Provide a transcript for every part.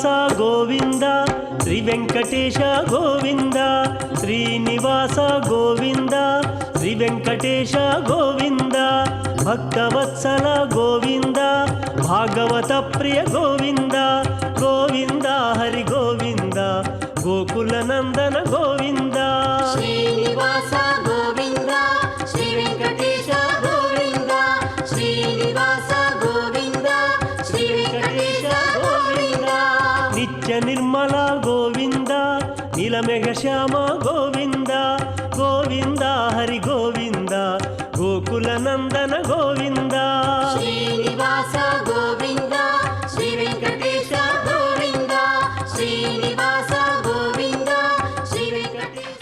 శ్రీనివాస గోవింద శ్రీ వెంకటేశ గోవింద శ్రీనివాస గోవింద శ్రీ వెంకటేశ గోవింద భక్తవత్సల గోవింద భాగవత ప్రియ గోవింద గోవింద హరి గోవింద గోకుల నందన గోవింద శ్రీనివాస గోవింద శ్రీ వెంకటేశ గోవింద శ్రీనివాస గోవింద శ్రీ వెంకటేశ గోవింద నిత్య నిర్మల గోవింద నీలమేఘ శ్యామ గోవింద గోవింద హరి గోవింద గోకుల నందన గోవింద శ్రీనివాస గోవింద శ్రీ వెంకటేశ గోవింద శ్రీనివాస గోవింద శ్రీ వెంకటేశ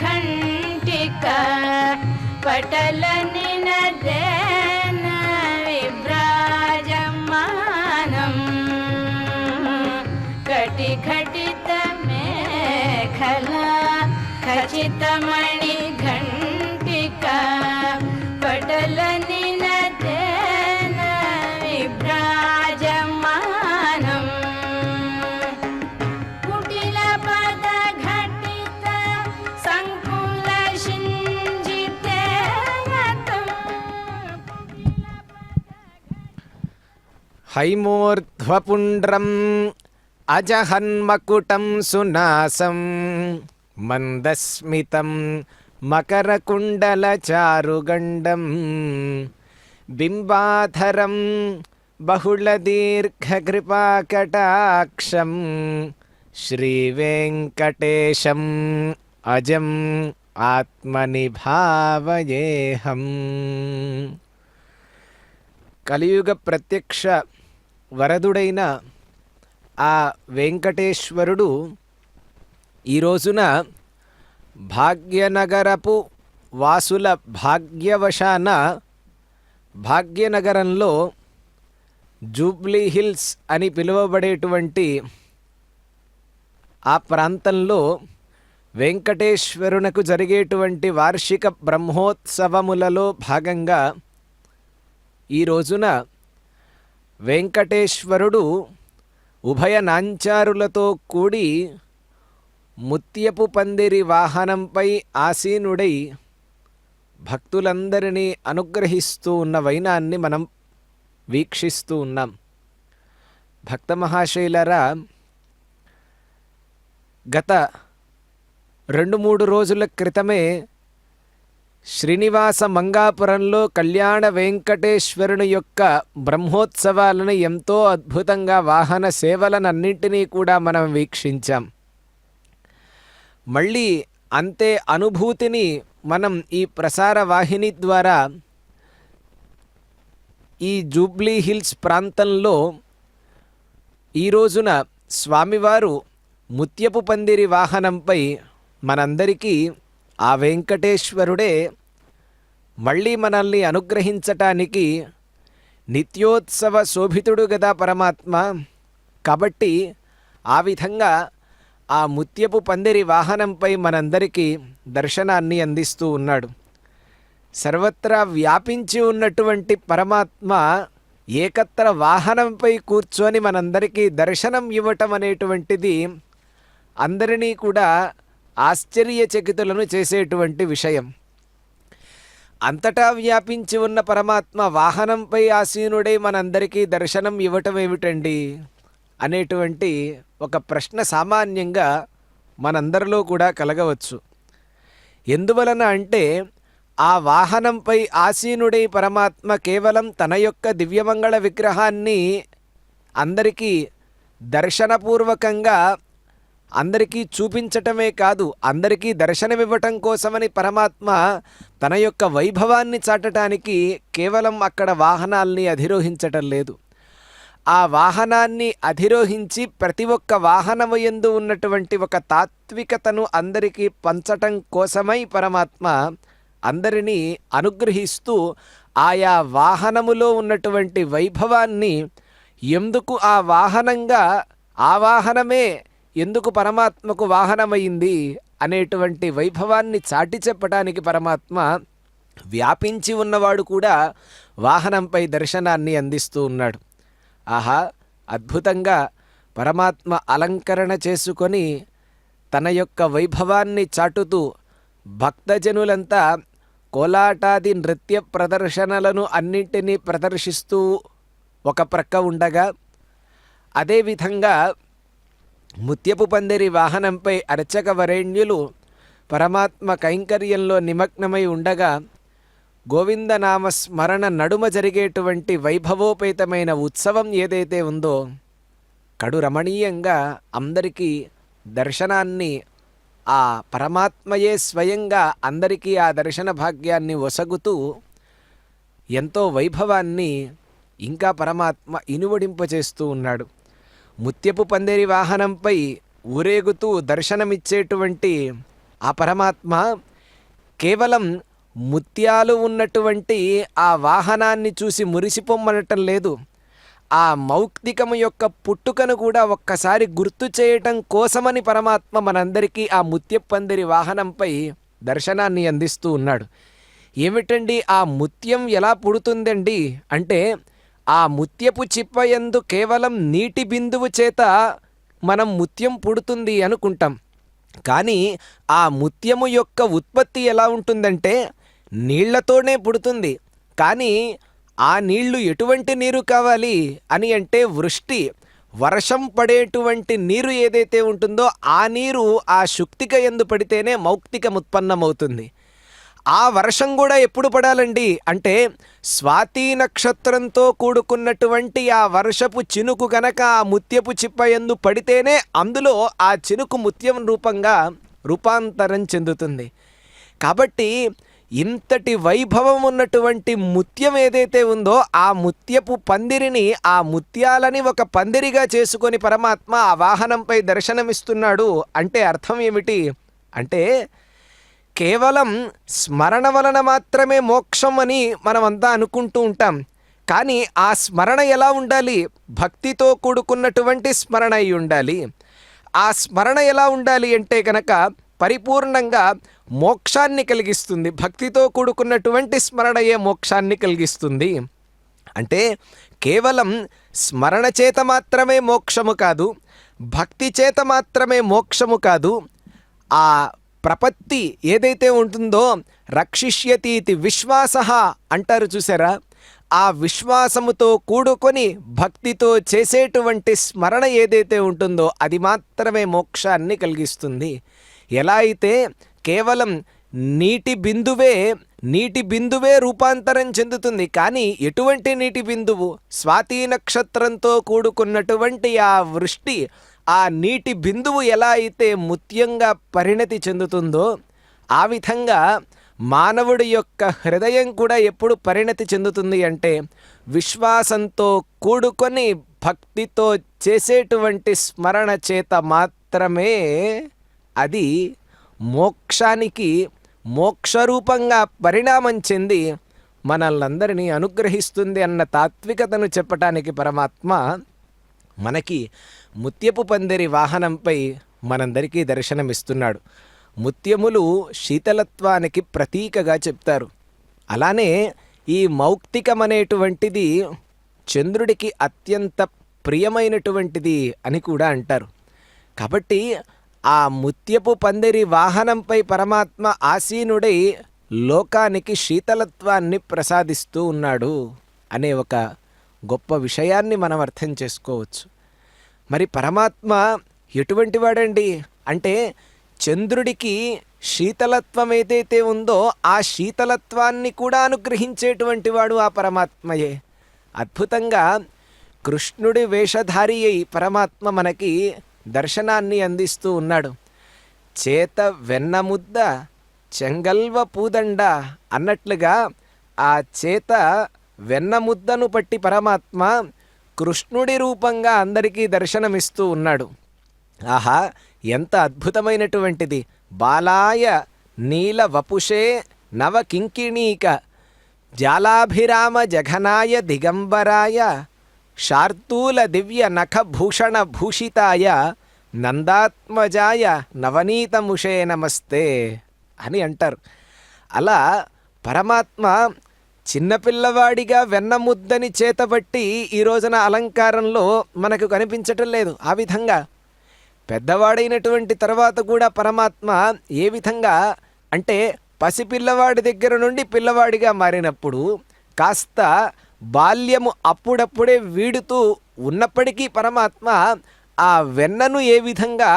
खचितमणिघण्टिका पटलनिनदेन विभ्राजमानम् कटिघटितमेखला खचितमणिघण्टिका पटलनिनदेन विभ्राजमानम् हैमूर्ध्वपुण्ड्रम् अजहन्मकुटं सुनासं मन्दस्मितं मकरकुण्डलचारुगण्डं बिम्बाधरं बहुलदीर्घकृपाकटाक्षं श्रीवेङ्कटेशम् अजम् आत्मनि भावयेऽहम्। కలియుగ ప్రత్యక్ష వరదుడైన ఆ వెంకటేశ్వరుడు ఈ రోజున భాగ్యనగరపు వాసుల భాగ్యవశాన భాగ్యనగరంలో జూబ్లీ హిల్స్ అని పిలువబడేటువంటి ఆ ప్రాంతంలో వెంకటేశ్వరునకు జరిగేటువంటి వార్షిక బ్రహ్మోత్సవములలో భాగంగా ఈ రోజున వెంకటేశ్వరుడు ఉభయ నాంచారులతో కూడి ముత్యపు పందిరి వాహనంపై ఆసీనుడై భక్తులందరినీ అనుగ్రహిస్తూ ఉన్న వైనాన్ని మనం వీక్షిస్తూ ఉన్నాం. భక్త మహాశైలరా, గత 2-3 రోజుల క్రితమే శ్రీనివాస మంగాపురంలో కళ్యాణ వెంకటేశ్వరుని యొక్క బ్రహ్మోత్సవాలను ఎంతో అద్భుతంగా వాహన సేవలనన్నింటినీ కూడా మనం వీక్షించాం. మళ్ళీ అంతే అనుభూతిని మనం ఈ ప్రసార వాహిని ద్వారా ఈ జూబ్లీ హిల్స్ ప్రాంతంలో ఈ రోజున స్వామివారు ముత్యపు పందిరి వాహనంపై మనందరికీ ఆ వెంకటేశ్వరుడే మళ్ళీ మనల్ని అనుగ్రహించటానికి నిత్యోత్సవ శోభితుడు గదా పరమాత్మ. కాబట్టి ఆ విధంగా ఆ ముత్యపు పందిరి వాహనంపై మనందరికీ దర్శనాన్ని అందిస్తూ ఉన్నాడు. సర్వత్రా వ్యాపించి ఉన్నటువంటి పరమాత్మ ఏకత్ర వాహనంపై కూర్చొని మనందరికీ దర్శనం ఇవ్వటం అనేటువంటిది అందరినీ కూడా ఆశ్చర్యచకితులను చేసేటువంటి విషయం. అంతటా వ్యాపించి ఉన్న పరమాత్మ వాహనంపై ఆసీనుడై మనందరికీ దర్శనం ఇవ్వటం ఏమిటండి అనేటువంటి ఒక ప్రశ్న సామాన్యంగా మనందరిలో కూడా కలగవచ్చు. ఎందువలన అంటే ఆ వాహనంపై ఆసీనుడై పరమాత్మ కేవలం తన యొక్క దివ్యమంగళ విగ్రహాన్ని అందరికీ దర్శనపూర్వకంగా అందరికీ చూపించటమే కాదు, అందరికీ దర్శనమివ్వటం కోసమని పరమాత్మ తన యొక్క వైభవాన్ని చాటడానికి కేవలం అక్కడ వాహనాల్ని అధిరోహించటం లేదు. ఆ వాహనాన్ని అధిరోహించి ప్రతి ఒక్క వాహనము యందు ఉన్నటువంటి ఒక తాత్వికతను అందరికీ పంచటం కోసమై పరమాత్మ అందరినీ అనుగ్రహిస్తూ ఆయా వాహనములో ఉన్నటువంటి వైభవాన్ని ఎందుకు ఆ వాహనంగా ఆ వాహనమే ఎందుకు పరమాత్మకు వాహనమైంది అనేటువంటి వైభవాన్ని చాటి చెప్పడానికి పరమాత్మ వ్యాపించి ఉన్నవాడు కూడా వాహనంపై దర్శనాన్ని అందిస్తూ ఉన్నాడు. ఆహా, అద్భుతంగా పరమాత్మ అలంకరణ చేసుకొని తన యొక్క వైభవాన్ని చాటుతూ భక్తజనులంతా కోలాటాది నృత్య ప్రదర్శనలను అన్నింటినీ ప్రదర్శిస్తూ ఒక ప్రక్క ఉండగా, అదేవిధంగా ముత్యపు పందిరి వాహనంపై అర్చక వరేణ్యులు పరమాత్మ కైంకర్యంలో నిమగ్నమై ఉండగా గోవిందనామ స్మరణ నడుమ జరిగేటువంటి వైభవోపేతమైన ఉత్సవం ఏదైతే ఉందో కడు రమణీయంగా అందరికీ దర్శనాన్ని ఆ పరమాత్మయే స్వయంగా అందరికీ ఆ దర్శన భాగ్యాన్ని ఒసగుతూ ఎంతో వైభవాన్ని ఇంకా పరమాత్మ ఇనువడింపచేస్తూ ఉన్నాడు. ముత్యపు పందిరి వాహనంపై ఊరేగుతూ దర్శనమిచ్చేటువంటి ఆ పరమాత్మ కేవలం ముత్యాలు ఉన్నటువంటి ఆ వాహనాన్ని చూసి మురిసిపోమ్మనటం లేదు. ఆ మౌక్తికము యొక్క పుట్టుకను కూడా ఒక్కసారి గుర్తు చేయటం కోసమని పరమాత్మ మనందరికీ ఆ ముత్యపు పందిరి వాహనంపై దర్శనాన్ని అందిస్తూ ఉన్నాడు. ఏమిటండి ఆ ముత్యం ఎలా పుడుతుందండి అంటే, ఆ ముత్యపు చిప్పయందు కేవలం నీటి బిందువు చేత మనం ముత్యం పుడుతుంది అనుకుంటాం. కానీ ఆ ముత్యము యొక్క ఉత్పత్తి ఎలా ఉంటుందంటే నీళ్లతోనే పుడుతుంది. కానీ ఆ నీళ్లు ఎటువంటి నీరు కావాలి అని అంటే వృష్టి, వర్షం పడేటువంటి నీరు ఏదైతే ఉంటుందో ఆ నీరు ఆ శుక్తిక యందు పడితేనే మౌక్తికం ఉత్పన్నమవుతుంది. ఆ వర్షం కూడా ఎప్పుడు పడాలండి అంటే స్వాతి నక్షత్రంతో కూడుకున్నటువంటి ఆ వర్షపు చినుకు గనక ఆ ముత్యపు చిప్పయందు పడితేనే అందులో ఆ చినుకు ముత్యం రూపంగా రూపాంతరం చెందుతుంది. కాబట్టి ఇంతటి వైభవం ఉన్నటువంటి ముత్యం ఏదైతే ఉందో ఆ ముత్యపు పందిరిని, ఆ ముత్యాలని ఒక పందిరిగా చేసుకొని పరమాత్మ ఆ వాహనంపై దర్శనమిస్తున్నాడు అంటే అర్థం ఏమిటి అంటే, కేవలం స్మరణ వలన మాత్రమే మోక్షం అని మనమంతా అనుకుంటూ ఉంటాం. కానీ ఆ స్మరణ ఎలా ఉండాలి? భక్తితో కూడుకున్నటువంటి స్మరణ అయి ఉండాలి. ఆ స్మరణ ఎలా ఉండాలి అంటే కనుక పరిపూర్ణంగా మోక్షాన్ని కలిగిస్తుంది. భక్తితో కూడుకున్నటువంటి స్మరణయే మోక్షాన్ని కలిగిస్తుంది. అంటే కేవలం స్మరణ చేత మాత్రమే మోక్షము కాదు, భక్తి చేత మాత్రమే మోక్షము కాదు. ఆ ప్రపత్తి ఏదైతే ఉంటుందో రక్షిష్యతీతి విశ్వాస అంటారు చూసారా, ఆ విశ్వాసముతో కూడుకొని భక్తితో చేసేటువంటి స్మరణ ఏదైతే ఉంటుందో అది మాత్రమే మోక్షాన్ని కలిగిస్తుంది. ఎలా అయితే కేవలం నీటి బిందువే నీటి బిందువే రూపాంతరం చెందుతుంది. కానీ ఎటువంటి నీటి బిందువు? స్వాతి నక్షత్రంతో కూడుకున్నటువంటి ఆ వృష్టి, ఆ నీటి బిందువు ఎలా అయితే ముత్యంగా పరిణతి చెందుతుందో ఆ విధంగా మానవుడి యొక్క హృదయం కూడా ఎప్పుడు పరిణతి చెందుతుంది అంటే విశ్వాసంతో కూడుకొని భక్తితో చేసేటువంటి స్మరణ చేత మాత్రమే అది మోక్షానికి మోక్షరూపంగా పరిణామం చెంది మనల్నందరినీ అనుగ్రహిస్తుంది అన్న తాత్వికతను చెప్పటానికి పరమాత్మ మనకి ముత్యపు పందిరి వాహనంపై మనందరికీ దర్శనమిస్తున్నాడు. ముత్యములు శీతలత్వానికి ప్రతీకగా చెప్తారు. అలానే ఈ మౌక్తికం అనేటువంటిది చంద్రుడికి అత్యంత ప్రియమైనటువంటిది అని కూడా అంటారు. కాబట్టి ఆ ముత్యపు పందిరి వాహనంపై పరమాత్మ ఆసీనుడై లోకానికి శీతలత్వాన్ని ప్రసాదిస్తూ ఉన్నాడు అనే ఒక గొప్ప విషయాన్ని మనం అర్థం చేసుకోవచ్చు. మరి పరమాత్మ ఎటువంటి వాడండి అంటే చంద్రుడికి శీతలత్వం ఏదైతే ఉందో ఆ శీతలత్వాన్ని కూడా అనుగ్రహించేటువంటి వాడు ఆ పరమాత్మయే. అద్భుతంగా కృష్ణుడి వేషధారి అయి పరమాత్మ మనకి దర్శనాన్ని అందిస్తూ ఉన్నాడు. చేత వెన్నముద్ద చెంగల్వ పూదండ అన్నట్లుగా ఆ చేత వెన్నముద్దను పట్టి పరమాత్మ కృష్ణుడి రూపంగా అందరికీ దర్శనమిస్తూ ఉన్నాడు. ఆహా, ఎంత అద్భుతమైనటువంటిది! బాలాయ నీల వపుషే నవ కింకిణీక జాలాభిరామ జఘనాయ దిగంబరాయ శార్దూల దివ్య నఖభూషణ భూషితాయ నందాత్మజాయ నవనీతముషే నమస్తే అని అంటారు. అలా పరమాత్మ చిన్నపిల్లవాడిగా వెన్నముద్దని చేతబట్టి ఈ రోజున అలంకారంలో మనకు కనిపించటం లేదు. ఆ విధంగా పెద్దవాడైనటువంటి తర్వాత కూడా పరమాత్మ ఏ విధంగా అంటే పసిపిల్లవాడి దగ్గర నుండి పిల్లవాడిగా మారినప్పుడు కాస్త బాల్యము అప్పుడప్పుడే వీడుతూ ఉన్నప్పటికీ పరమాత్మ ఆ వెన్నను ఏ విధంగా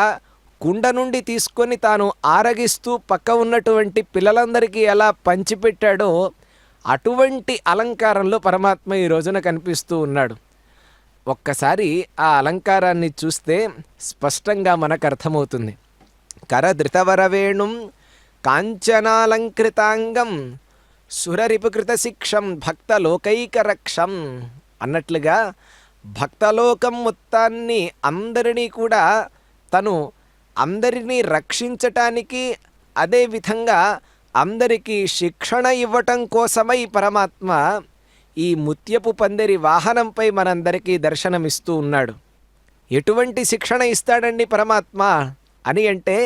కుండ నుండి తీసుకొని తాను ఆరగిస్తూ పక్క ఉన్నటువంటి పిల్లలందరికీ ఎలా పంచిపెట్టాడో అటువంటి అలంకారంలో పరమాత్మ ఈ రోజున కనిపిస్తూ ఉన్నాడు. ఒక్కసారి ఆ అలంకారాన్ని చూస్తే స్పష్టంగా మనకు అర్థమవుతుంది. కరధృతవరవేణుం కాంచనాలంకృతాంగం సురరిపుకృత శిక్షం భక్తలోకైకరక్షం అన్నట్లుగా భక్తలోకం మొత్తాన్ని అందరినీ కూడా తను అందరినీ రక్షించటానికి అదేవిధంగా అందరికీ శిక్షణ ఇవ్వటం కోసమై పరమాత్మ ఈ ముత్యపు పందిరి వాహనంపై మనందరికీ దర్శనమిస్తూ ఉన్నాడు. ఎటువంటి శిక్షణ ఇస్తాడండి పరమాత్మ అని అంటే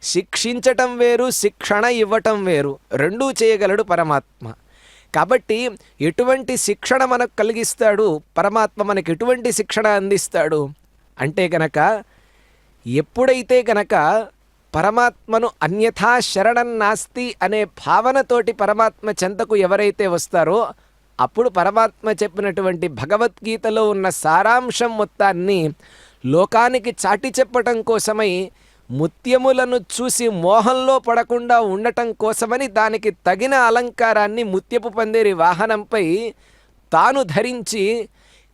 శిక్షించటం వేరు, శిక్షణ ఇవ్వటం వేరు, రెండూ చేయగలడు పరమాత్మ. కాబట్టి ఎటువంటి శిక్షణ మనకు కలిగిస్తాడు పరమాత్మ, మనకు ఎటువంటి శిక్షణ అందిస్తాడు అంటే గనక ఎప్పుడైతే గనక పరమాత్మను అన్యథా శరణం నాస్తి అనే భావనతోటి పరమాత్మ చెంతకు ఎవరైతే వస్తారో అప్పుడు పరమాత్మ చెప్పినటువంటి భగవద్గీతలో ఉన్న సారాంశం మొత్తాన్ని లోకానికి చాటి చెప్పటం కోసమై ముత్యములను చూసి మోహంలో పడకుండా ఉండటం కోసమని దానికి తగిన అలంకారాన్ని ముత్యపు పందిరి వాహనంపై తాను ధరించి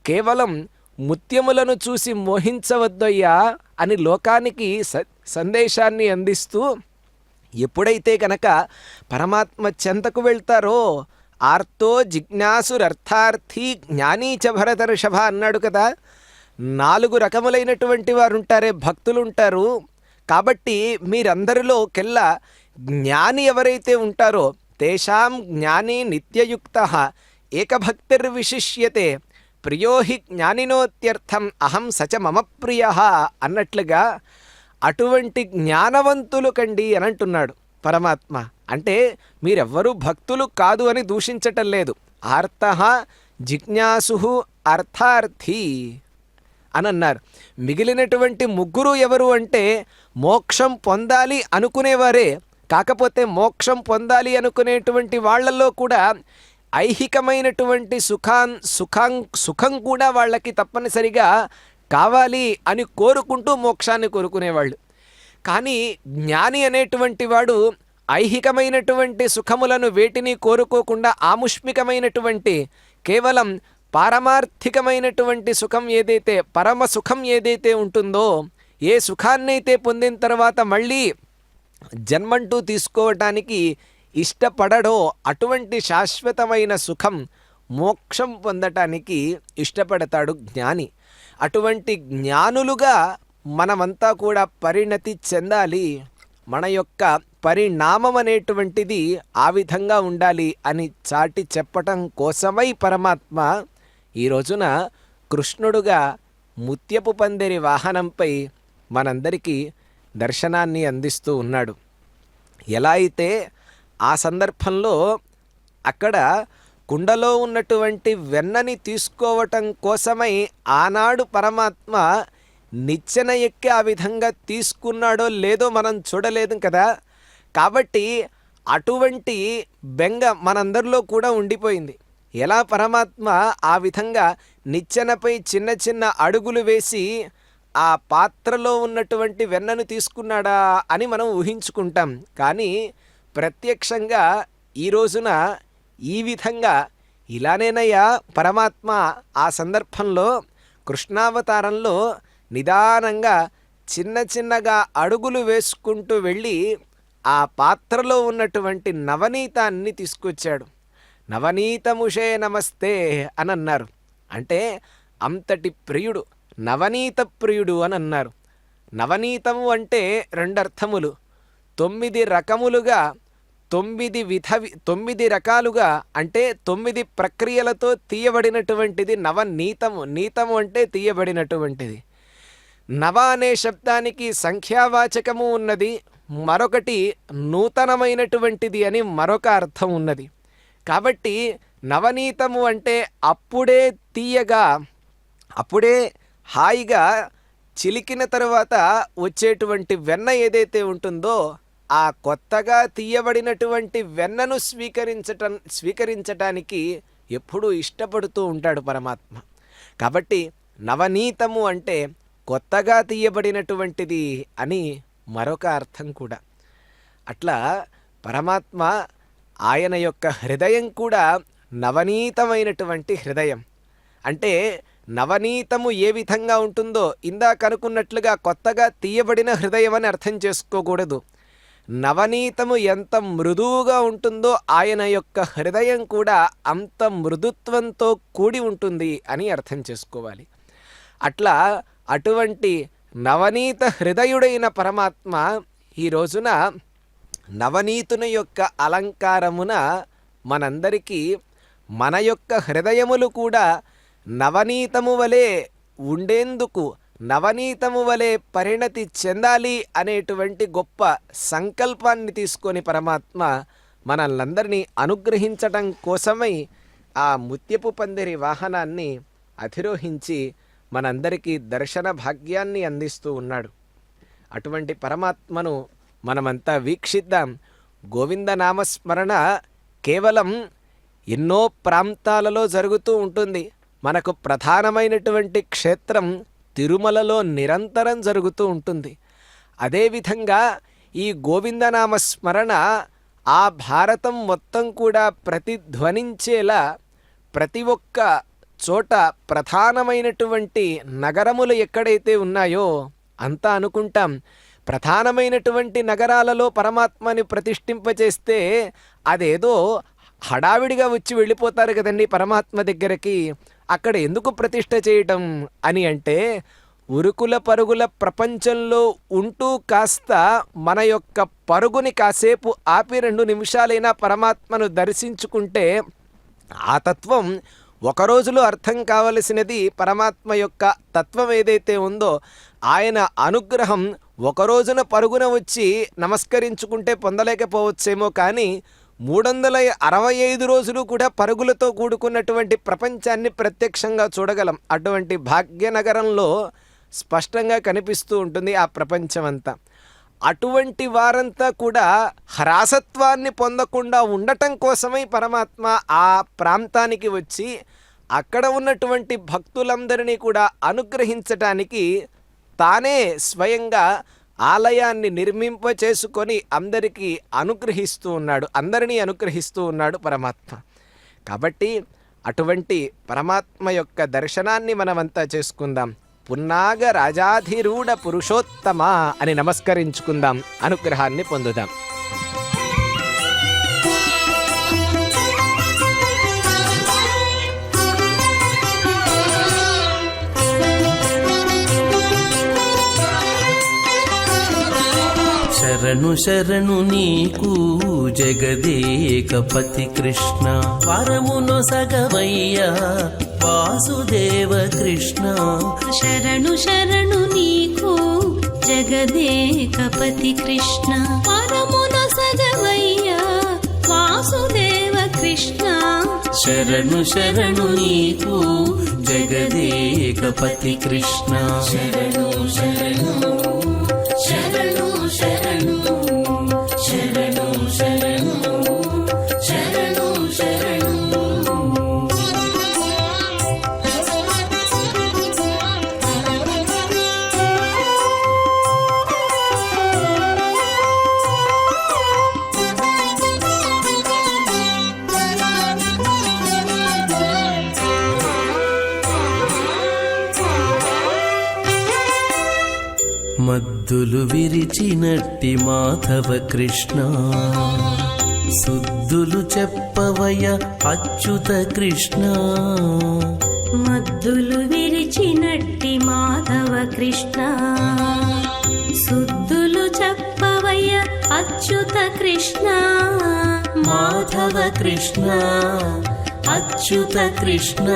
కేవలం ముత్యములను చూసి మోహించవద్దయ్యా అని లోకానికి సందేశాన్ని అందిస్తూ ఎప్పుడైతే కనుక పరమాత్మ చెంతకు వెళ్తారో ఆర్తో జిజ్ఞాసురర్థార్థి జ్ఞానీచ భరత ఋషభ అన్నాడు కదా. 4 రకములైనటువంటి వారు ఉంటారే, భక్తులు ఉంటారు. కాబట్టి మీరందరిలోకెల్లా జ్ఞాని ఎవరైతే ఉంటారో తేషాం జ్ఞాని నిత్యయుక్తః ఏకభక్తిర్విశిష్యతే ప్రియో హి జ్ఞానినోత్యర్థం అహం సచ మమ ప్రియః అన్నట్లుగా అటువంటి జ్ఞానవంతులు కండి అని అంటున్నాడు పరమాత్మ. అంటే మీరెవ్వరూ భక్తులు కాదు అని దూషించటం లేదు. ఆర్తః జిజ్ఞాసు అర్థార్థి అని అన్నారు. మిగిలినటువంటి 3 ఎవరు అంటే మోక్షం పొందాలి అనుకునేవారే. కాకపోతే మోక్షం పొందాలి అనుకునేటువంటి వాళ్ళల్లో కూడా ఐహికమైనటువంటి సుఖం కూడా వాళ్ళకి తప్పనిసరిగా కావాలి అని కోరుకుంటూ మోక్షాన్ని కోరుకునేవాళ్ళు. కానీ జ్ఞాని అనేటువంటి వాడు ఐహికమైనటువంటి సుఖములను వేటిని కోరుకోకుండా ఆముష్మికమైనటువంటి కేవలం పారమార్థికమైనటువంటి సుఖం ఏదైతే, పరమ సుఖం ఏదైతే ఉంటుందో, ఏ సుఖాన్నైతే పొందిన తర్వాత మళ్ళీ జన్మంటూ తీసుకోవటానికి ఇష్టపడడో అటువంటి శాశ్వతమైన సుఖం, మోక్షం పొందటానికి ఇష్టపడతాడు జ్ఞాని. అటువంటి జ్ఞానులుగా మనమంతా కూడా పరిణతి చెందాలి. మన యొక్క పరిణామం అనేటువంటిది ఆ విధంగా ఉండాలి అని చాటి చెప్పటం కోసమై పరమాత్మ ఈ రోజున కృష్ణుడుగా ముత్యపు పందిరి వాహనంపై మనందరికీ దర్శనాన్ని అందిస్తూ ఉన్నాడు. ఎలా అయితే ఆ సందర్భంలో అక్కడ కుండలో ఉన్నటువంటి వెన్నని తీసుకోవటం కోసమై ఆనాడు పరమాత్మ నిచ్చెన ఎక్కి ఆ విధంగా తీసుకున్నాడో లేదో మనం చూడలేదు కదా. కాబట్టి అటువంటి బెంగ మనందరిలో కూడా ఉండిపోయింది. ఎలా పరమాత్మ ఆ విధంగా నిచ్చెనపై చిన్న చిన్న అడుగులు వేసి ఆ పాత్రలో ఉన్నటువంటి వెన్నను తీసుకున్నాడా అని మనం ఊహించుకుంటాం. కానీ ప్రత్యక్షంగా ఈ రోజున ఈ విధంగా ఇలానేనయ్యా పరమాత్మ ఆ సందర్భంలో కృష్ణావతారంలో నిదానంగా చిన్న చిన్నగా అడుగులు వేసుకుంటూ వెళ్ళి ఆ పాత్రలో ఉన్నటువంటి నవనీతాన్ని తీసుకొచ్చాడు. నవనీతముషే నమస్తే అని అన్నారు. అంటే అంతటి ప్రియుడు, నవనీత ప్రియుడు అని అన్నారు. నవనీతము అంటే రెండు అర్థములు. 9 రకములుగా 9 రకాలుగా అంటే 9 ప్రక్రియలతో తీయబడినటువంటిది నవనీతము. నీతము అంటే తీయబడినటువంటిది. నవ అనే శబ్దానికి సంఖ్యావాచకము ఉన్నది, మరొకటి నూతనమైనటువంటిది అని మరొక అర్థం ఉన్నది. కాబట్టి నవనీతము అంటే అప్పుడే తీయగా, అప్పుడే హాయిగా చిలికిన తరువాత వచ్చేటువంటి వెన్న ఏదైతే ఉంటుందో ఆ కొత్తగా తీయబడినటువంటి వెన్నను స్వీకరించటానికి ఎప్పుడూ ఇష్టపడుతూ ఉంటాడు పరమాత్మ. కాబట్టి నవనీతము అంటే కొత్తగా తీయబడినటువంటిది అని మరొక అర్థం కూడా. అట్లా పరమాత్మ ఆయన యొక్క హృదయం కూడా నవనీతమైనటువంటి హృదయం. అంటే నవనీతము ఏ విధంగా ఉంటుందో ఇందాక అనుకున్నట్లుగా కొత్తగా తీయబడిన హృదయం అని అర్థం చేసుకోకూడదు. నవనీతము ఎంత మృదువుగా ఉంటుందో ఆయన యొక్క హృదయం కూడా అంత మృదుత్వంతో కూడి ఉంటుంది అని అర్థం చేసుకోవాలి. అట్లా అటువంటి నవనీత హృదయుడైన పరమాత్మ ఈ రోజున నవనీతుని యొక్క అలంకారమున మనందరికీ మన యొక్క హృదయములు కూడా నవనీతము వలె ఉండేందుకు, నవనీతము వలె పరిణతి చెందాలి అనేటువంటి గొప్ప సంకల్పాన్ని తీసుకొని పరమాత్మ మనల్నందరినీ అనుగ్రహించటం కోసమై ఆ ముత్యపు పందిరి వాహనాన్ని అధిరోహించి మనందరికీ దర్శన భాగ్యాన్ని అందిస్తూ ఉన్నాడు. అటువంటి పరమాత్మను మనమంతా వీక్షిద్దాం. గోవిందనామస్మరణ కేవలం ఎన్నో ప్రాంతాలలో జరుగుతూ ఉంటుంది. మనకు ప్రధానమైనటువంటి క్షేత్రం తిరుమలలో నిరంతరం జరుగుతూ ఉంటుంది. అదేవిధంగా ఈ గోవిందనామస్మరణ ఆ భారతం మొత్తం కూడా ప్రతిధ్వనించేలా ప్రతి ఒక్క చోట ప్రధానమైనటువంటి నగరములు ఎక్కడైతే ఉన్నాయో అంతా అనుకుంటాం ప్రధానమైనటువంటి నగరాలలో పరమాత్మని ప్రతిష్ఠింపచేస్తే అదేదో హడావిడిగా వచ్చి వెళ్ళిపోతారు కదండి పరమాత్మ దగ్గరికి. అక్కడ ఎందుకు ప్రతిష్ఠ చేయటం అని అంటే, ఉరుకుల పరుగుల ప్రపంచంలో ఉంటూ కాస్త మన యొక్క పరుగుని కాసేపు ఆపి 2 నిమిషాలైనా పరమాత్మను దర్శించుకుంటే ఆ తత్వం ఒక రోజులో అర్థం కావలసినది. పరమాత్మ యొక్క తత్వం ఏదైతే ఉందో ఆయన అనుగ్రహం ఒక రోజున పరుగున వచ్చి నమస్కరించుకుంటే పొందలేకపోవచ్చేమో, కానీ 365 రోజులు కూడా పరుగులతో కూడుకున్నటువంటి ప్రపంచాన్ని ప్రత్యక్షంగా చూడగలం. అటువంటి భాగ్యనగరంలో స్పష్టంగా కనిపిస్తూ ఉంటుంది ఆ ప్రపంచమంతా. అటువంటి వారంతా కూడా హ్రాసత్వాన్ని పొందకుండా ఉండటం కోసమై పరమాత్మ ఆ ప్రాంతానికి వచ్చి అక్కడ ఉన్నటువంటి భక్తులందరినీ కూడా అనుగ్రహించటానికి తానే స్వయంగా ఆలయాన్ని నిర్మింప చేసుకొని అందరికీ అనుగ్రహిస్తూ ఉన్నాడు, అందరినీ అనుగ్రహిస్తూ ఉన్నాడు పరమాత్మ. కాబట్టి అటువంటి పరమాత్మ యొక్క దర్శనాన్ని మనమంతా చేసుకుందాం. పున్నాగ రాజాధిరూఢ పురుషోత్తమ అని నమస్కరించుకుందాం, అనుగ్రహాన్ని పొందుదాం. శరణు శరణు నీకు జగదేకపతి కృష్ణ, వరమును సగవయ్య వాసుదేవ కృష్ణ. శరణు శరణు నీకు జగదేకపతి కృష్ణ, పరమున సగవయ్య వాసుదేవ కృష్ణ. శరణు శరణు నీకు జగదేకపతి కృష్ణ. శరణు శరణు శరణు శరణు శరణు శరణు శరణు శరణు. మద్దులు విరిచినట్టి మాధవ కృష్ణ, సుద్దులు చెప్పవయ అచ్యుత కృష్ణ. మద్దులు విరిచినట్టి మాధవ కృష్ణ, సుద్దులు చెప్పవయ్య అచ్యుత కృష్ణ. మాధవ కృష్ణ అచ్యుత కృష్ణ.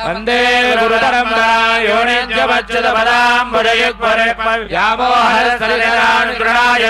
వందే గురుతరంగాయోనిత్యవచ్చదపదాంబుజయుగ్మరుణాయ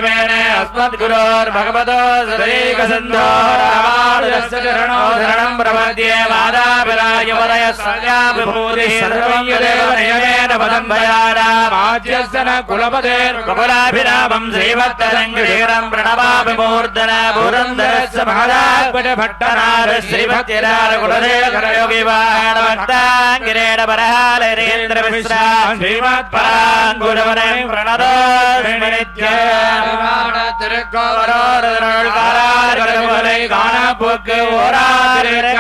అస్మద్గురోర్భగవతో శ్రీకసింధో రామానుజస్య చరణో శరణం ప్రపద్యే. మాదాపిరాయ వదయ సంజ్ఞావిభూతి సర్వం యదేవ నియమేన పదం భయానామాజ్యస్య న కులపతేర్బకులాభిరామం శ్రీభక్తరంగిణీరం ప్రణమామి మూర్ధన పురంధరస్య మహదాత్మజ భట్టనాథ శ్రీభక్తిరార కులదేవయోగి వాహనభట్టాంగిరేణ పరహాలేంద్ర మిశ్రా శ్రీమత్పరాంగురవనే ప్రణతోస్మి నిత్యం. திருக்கோவரோரை காணப்புக்கு ஓராதிரே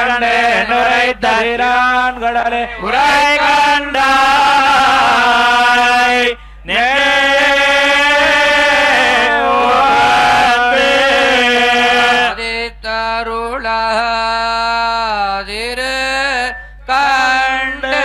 நுரை தரிரான்களே உரை கண்டாய் நே தருளாதிரு கண்டே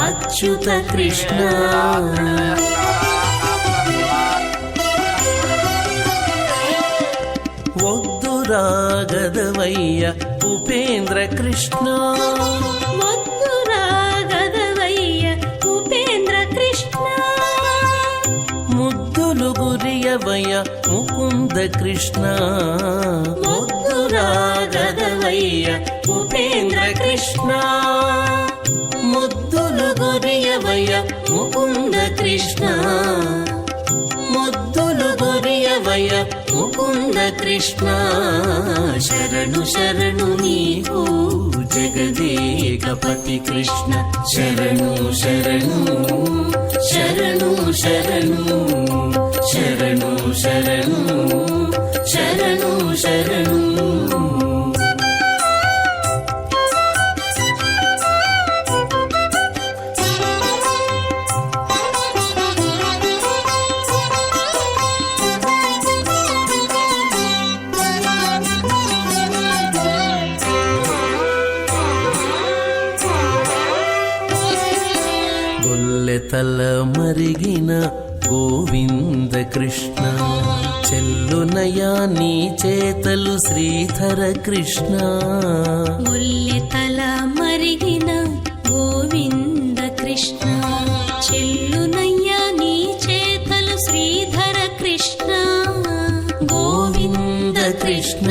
అచ్యుత కృష్ణ ఒద్దురాగదవయ్య ఉపేంద్ర కృష్ణ ముద్దురాగదవయ్య ఉపేంద్ర కృష్ణ ముద్దులు గురియవయ్య ముకుంద కృష్ణ ముద్దురాగదవయ్య ఉపేంద్ర కృష్ణ ముద్దులు గురియవయ్య ముకుంద కృష్ణ ముద్దులు గురియవయ్య ముకుంద కృష్ణ శరణు శరణు నీకు జగదేకపతి కృష్ణ శరణు శరణు శరణు శరణు శరణు శరణు శరణు శరణు తల మరిగిన గోవింద కృష్ణ చెల్లునయా నీ చేతలు శ్రీధర కృష్ణ ముల్లెతల మరిగిన గోవింద కృష్ణ చెల్లునయ్యా నీ చేతలు శ్రీధర కృష్ణ గోవింద కృష్ణ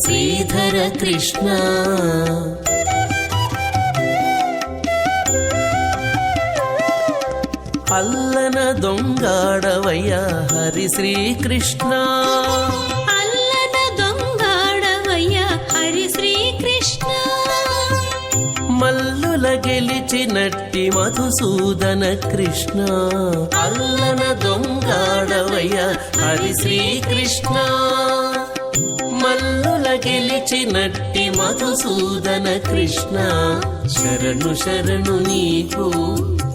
శ్రీధర కృష్ణ అల్లన దొంగాడవయ్య హరి శ్రీకృష్ణ అల్లన దొంగాడవయ్య హరి శ్రీకృష్ణ మల్లుల గెలిచినట్టి మధుసూదన కృష్ణ అల్లన దొంగాడవయ్య హరి శ్రీకృష్ణ మల్లుల గెలిచినట్టి మధుసూదన కృష్ణ శరణు శరణు నీకు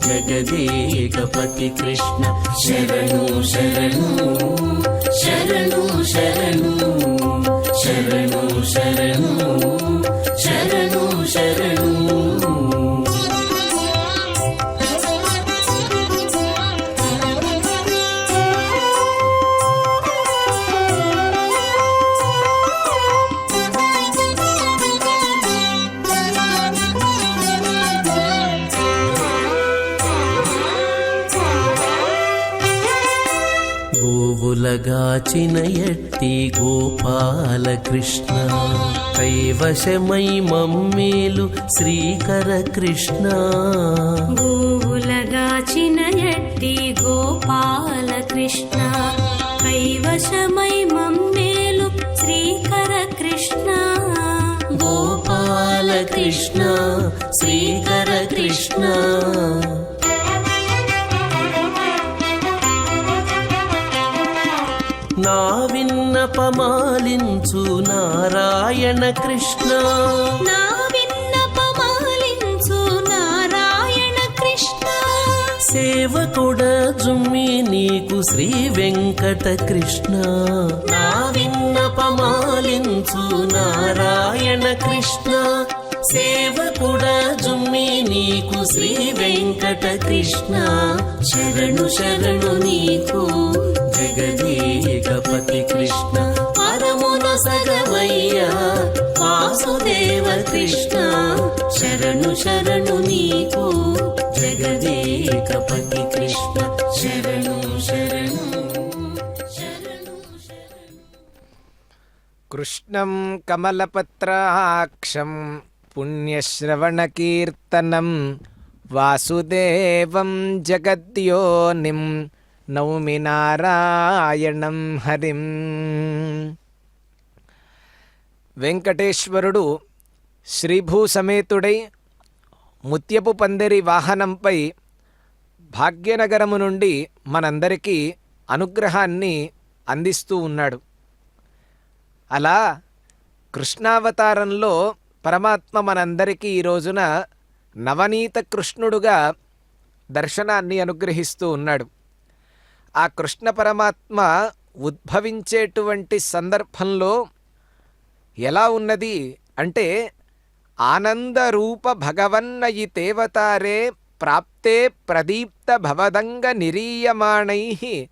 జగదేకపతి కృష్ణ శరణు శరణు శరణు శరణు శరణు శరణు శరణు శరణు గోవులగాచిన ఎట్టి గోపాల కృష్ణ కైవశమై మమ్మేలు శ్రీకర కృష్ణ గోవులగాచిన ఎట్టి గోపాల కృష్ణ కైవశమై మమ్మేలు శ్రీకర కృష్ణ గోపాల కృష్ణ శ్రీకర కృష్ణ నా విన్నపమాలించు నారాయణ కృష్ణ నా విన్నపమాలించు నారాయణ కృష్ణ సేవకుడ జుమ్మి నీకు శ్రీ వెంకట కృష్ణ నా విన్నపమాలించు నారాయణ కృష్ణ సేవకుడ జుమ్మి నీకు శ్రీ వెంకట కృష్ణ శరణు శరణు నీకు జగదేకపతి కృష్ణ పరమున సగవయ్య వాసుదేవ కృష్ణ శరణు శరణు నీకు జగదేకపతి కృష్ణ శరణు శరణు శరణు కృష్ణం కమలపత్రాక్షం పుణ్యశ్రవణకీర్తనం వాసుదేవం జగద్యోనిం నౌమి నారాయణం హరిం. వెంకటేశ్వరుడు శ్రీభూ సమేతుడై ముత్యపు పందిరి వాహనంపై భాగ్యనగరము నుండి మనందరికీ అనుగ్రహాన్ని అందిస్తూ ఉన్నాడు. అలా కృష్ణావతారంలో పరమాత్మ మనందరికీ ఈ రోజున నవనీత కృష్ణుడుగా దర్శనాన్ని అనుగ్రహిస్తూ ఉన్నాడు. ఆ కృష్ణ పరమాత్మ ఉద్భవించేటువంటి సందర్భంలో ఎలా ఉన్నది అంటే ఆనందరూప భగవన్నయి తేవతారే ప్రాప్తే ప్రదీప్త భవదంగ నిరీయమాణై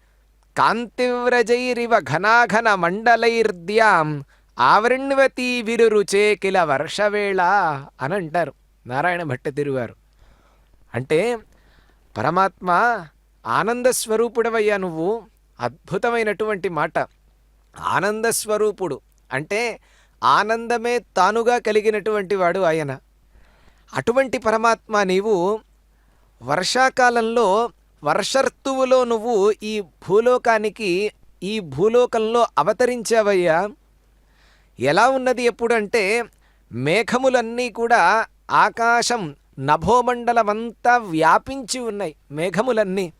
కాంతివ్రజైరివ ఘనాఘన మండలైర్ద్యాం ఆవృణ్వతీ విరురుచే కిల వర్షవేళ అని అంటారు నారాయణ భట్ట తిరువారు. అంటే పరమాత్మ ఆనంద స్వరూపుడవయ్యా నువ్వు. అద్భుతమైనటువంటి మాట. ఆనంద స్వరూపుడు అంటే ఆనందమే తానుగా కలిగినటువంటి వాడు ఆయన. అటువంటి పరమాత్మ నీవు వర్షాకాలంలో వర్షర్తువులో నువ్వు ఈ భూలోకంలో అవతరించావయ్యా. ఎలా ఉన్నది ఎప్పుడంటే మేఘములన్నీ కూడా ఆకాశం నభోమండలమంతా వ్యాపించి ఉన్నాయి మేఘములన్నీ.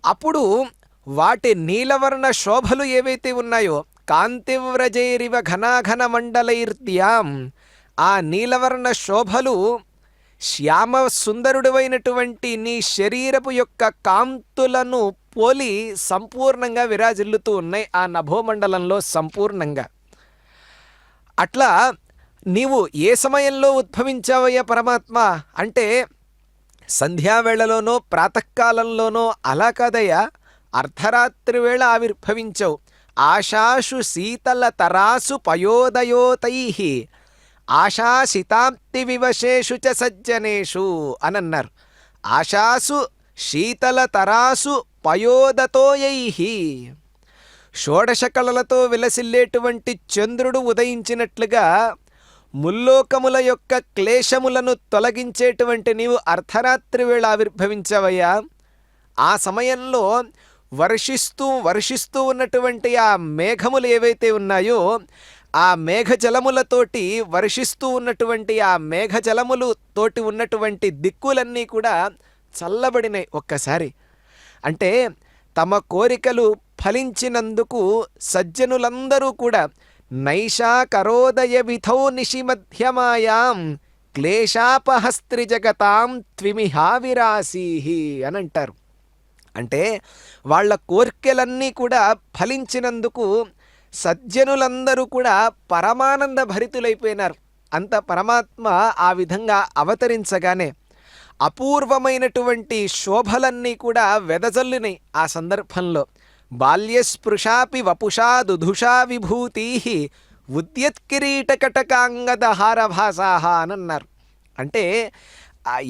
అప్పుడు వాటి నీలవర్ణ శోభలు ఏవైతే ఉన్నాయో కాంతివ్రజైరివ ఘనాఘన మండలైర్ద్యాం, ఆ నీలవర్ణ శోభలు శ్యామ సుందరుడైనటువంటి నీ శరీరపు యొక్క కాంతులను పోలి సంపూర్ణంగా విరాజిల్లుతూ ఉన్నాయి ఆ నభోమండలంలో సంపూర్ణంగా. అట్లా నీవు ఏ సమయంలో ఉద్భవించావయ్యా పరమాత్మ అంటే సంధ్యావేళలోనో ప్రాతకాలంలోనో అలా కాదయ్యా, అర్ధరాత్రి వేళ ఆవిర్భవించవు. ఆశాషు శీతల తరాసు పయోదయోతై ఆశాశితాప్తి వివశేషు చ సజ్జనేషు అని అన్నారు. ఆశాసు శీతల తరాసు పయోదతోయై షోడశ కళలతో విలసిల్లేటువంటి చంద్రుడు ఉదయించినట్లుగా ముల్లోకముల యొక్క క్లేశములను తొలగించేటువంటి నీవు అర్ధరాత్రి వేళ ఆవిర్భవించావయ్యా. ఆ సమయంలో వర్షిస్తూ ఉన్నటువంటి ఆ మేఘములు ఏవైతే ఉన్నాయో ఆ మేఘజలములతోటి వర్షిస్తూ ఉన్నటువంటి ఆ మేఘజలములు తోటి ఉన్నటువంటి దిక్కులన్నీ కూడా చల్లబడినాయి ఒక్కసారి. అంటే తమ కోరికలు ఫలించినందుకు సజ్జనులందరూ కూడా నైషా కరోదయ విధౌ నిశిమధ్యమాయాం క్లేశాపహస్త్రి జగతాం త్విమిహావిరాసీహి అని అంటారు. అంటే వాళ్ళ కోర్కెలన్నీ కూడా ఫలించినందుకు సజ్జనులందరూ కూడా పరమానంద భరితులైపోయినారు. అంత పరమాత్మ ఆ విధంగా అవతరించగానే అపూర్వమైనటువంటి శోభలన్నీ కూడా వెదజల్లినాయి. ఆ సందర్భంలో బాల్యస్పృశాపి వపుషా దుధుషా విభూతి ఉద్యత్కిరీటకటకాంగదహారభాసాహ అని అన్నారు. అంటే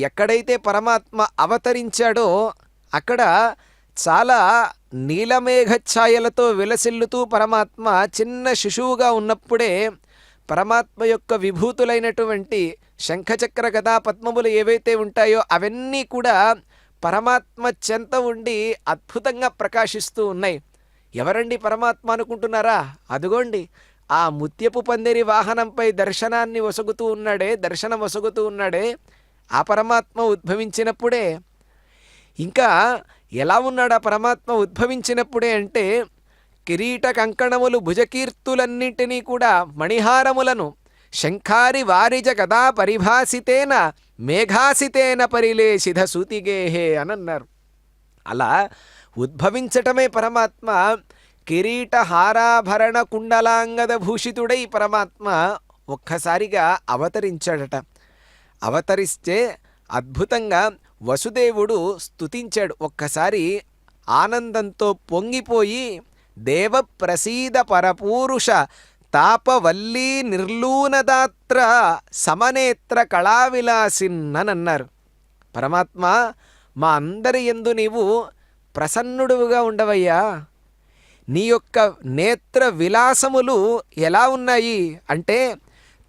ఎక్కడైతే పరమాత్మ అవతరించాడో అక్కడ చాలా నీలమేఘఛాయలతో విలసిల్లుతూ పరమాత్మ చిన్న శిశువుగా ఉన్నప్పుడే పరమాత్మ యొక్క విభూతులైనటువంటి శంఖచక్ర గదా పద్మములు ఏవైతే ఉంటాయో అవన్నీ కూడా పరమాత్మ చెంత ఉండి అద్భుతంగా ప్రకాశిస్తూ ఉన్నాయి. ఎవరండి పరమాత్మ అనుకుంటున్నారా? అదుగోండి ఆ ముత్యపు పందిరి వాహనంపై దర్శనం వసగుతూ ఉన్నాడే ఆ పరమాత్మ ఉద్భవించినప్పుడే. ఇంకా ఎలా ఉన్నాడు ఆ పరమాత్మ ఉద్భవించినప్పుడే అంటే కిరీట కంకణములు భుజకీర్తులన్నింటినీ కూడా మణిహారములను శంఖారి వారిజ గదా పరిభాసితేన మేఘాసితేన పరిలేశిధ సూతిగేహే అని అన్నారు. అలా ఉద్భవించటమే పరమాత్మ కిరీట హారాభరణ కుండలాంగద భూషితుడై పరమాత్మ ఒక్కసారిగా అవతరించాడట. అవతరిస్తే అద్భుతంగా వసుదేవుడు స్తుతించాడు. ఒక్కసారి ఆనందంతో పొంగిపోయి దేవ ప్రసీద పరపూరుష తాపవల్లీ నిర్లూనదాత్ర సమనేత్ర కళావిలాసిన్ అని అన్నారు. పరమాత్మ మా అందరి యందు నీవు ప్రసన్నుడుగా ఉండవయ్యా. నీ యొక్క నేత్ర విలాసములు ఎలా ఉన్నాయి అంటే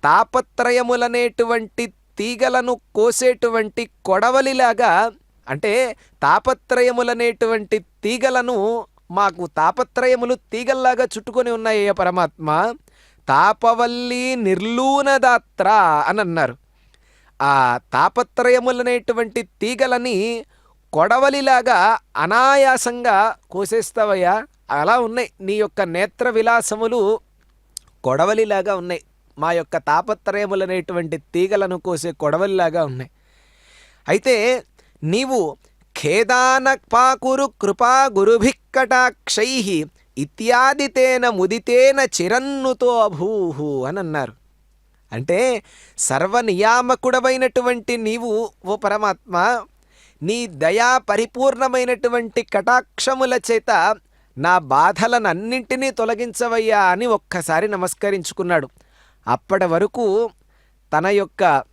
తాపత్రయములనేటువంటి తీగలను కోసేటువంటి కొడవలిలాగా, అంటే తాపత్రయములనేటువంటి తీగలను మాకు తాపత్రయములు తీగల్లాగా చుట్టుకొని ఉన్నాయ్యా పరమాత్మ. తాపవల్లి నిర్లూనదాత్ర అని అన్నారు. ఆ తాపత్రయములనేటువంటి తీగలని కొడవలిలాగా అనాయాసంగా కోసేస్తావయ్యా. అలా ఉన్నాయి నీ యొక్క నేత్ర విలాసములు, కొడవలిలాగా ఉన్నాయి. మా యొక్క తాపత్రయములనేటువంటి తీగలను కోసే కొడవలిలాగా ఉన్నాయి. అయితే నీవు ఖేదాన పాకురు కృపా గురుభిక్కటాక్షై ఇత్యాదితేన ముదితేన చిరన్నుతో అభూహు అని అన్నారు. అంటే సర్వనియామకుడమైనటువంటి నీవు ఓ పరమాత్మ నీ దయా పరిపూర్ణమైనటువంటి కటాక్షముల చేత నా బాధలనన్నింటినీ తొలగించవయ్యా అని ఒక్కసారి నమస్కరించుకున్నాడు. అప్పటి వరకు తన యొక్క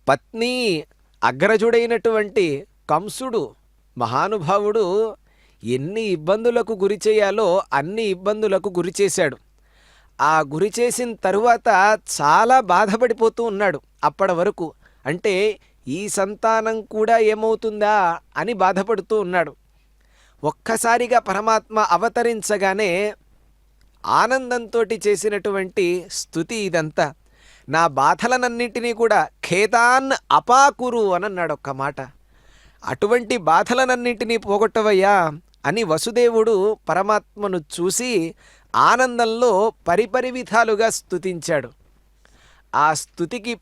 పత్ని అగ్రజుడైనటువంటి కంసుడు మహానుభావుడు ఎన్ని ఇబ్బందులకు గురి చేయాలో అన్ని ఇబ్బందులకు గురి చేశాడు. ఆ గురి చేసిన తరువాత చాలా బాధపడిపోతూ ఉన్నాడు. అప్పటి వరకు అంటే ఈ సంతానం కూడా ఏమవుతుందా అని బాధపడుతూ ఉన్నాడు. ఒక్కసారిగా పరమాత్మ అవతరించగానే ఆనందంతో చేసినటువంటి స్తుతి ఇదంతా. నా బాధలనన్నింటినీ కూడా ఖేదాన్ అపాకురు అని అన్నాడు ఒక్క మాట. అటువంటి బాధలనన్నింటినీ పోగొట్టవయ్యా అని వసుదేవుడు పరమాత్మను చూసి ఆనందంలో పరిపరి విధాలుగా స్తుతించాడు. ఆ స్తుతికి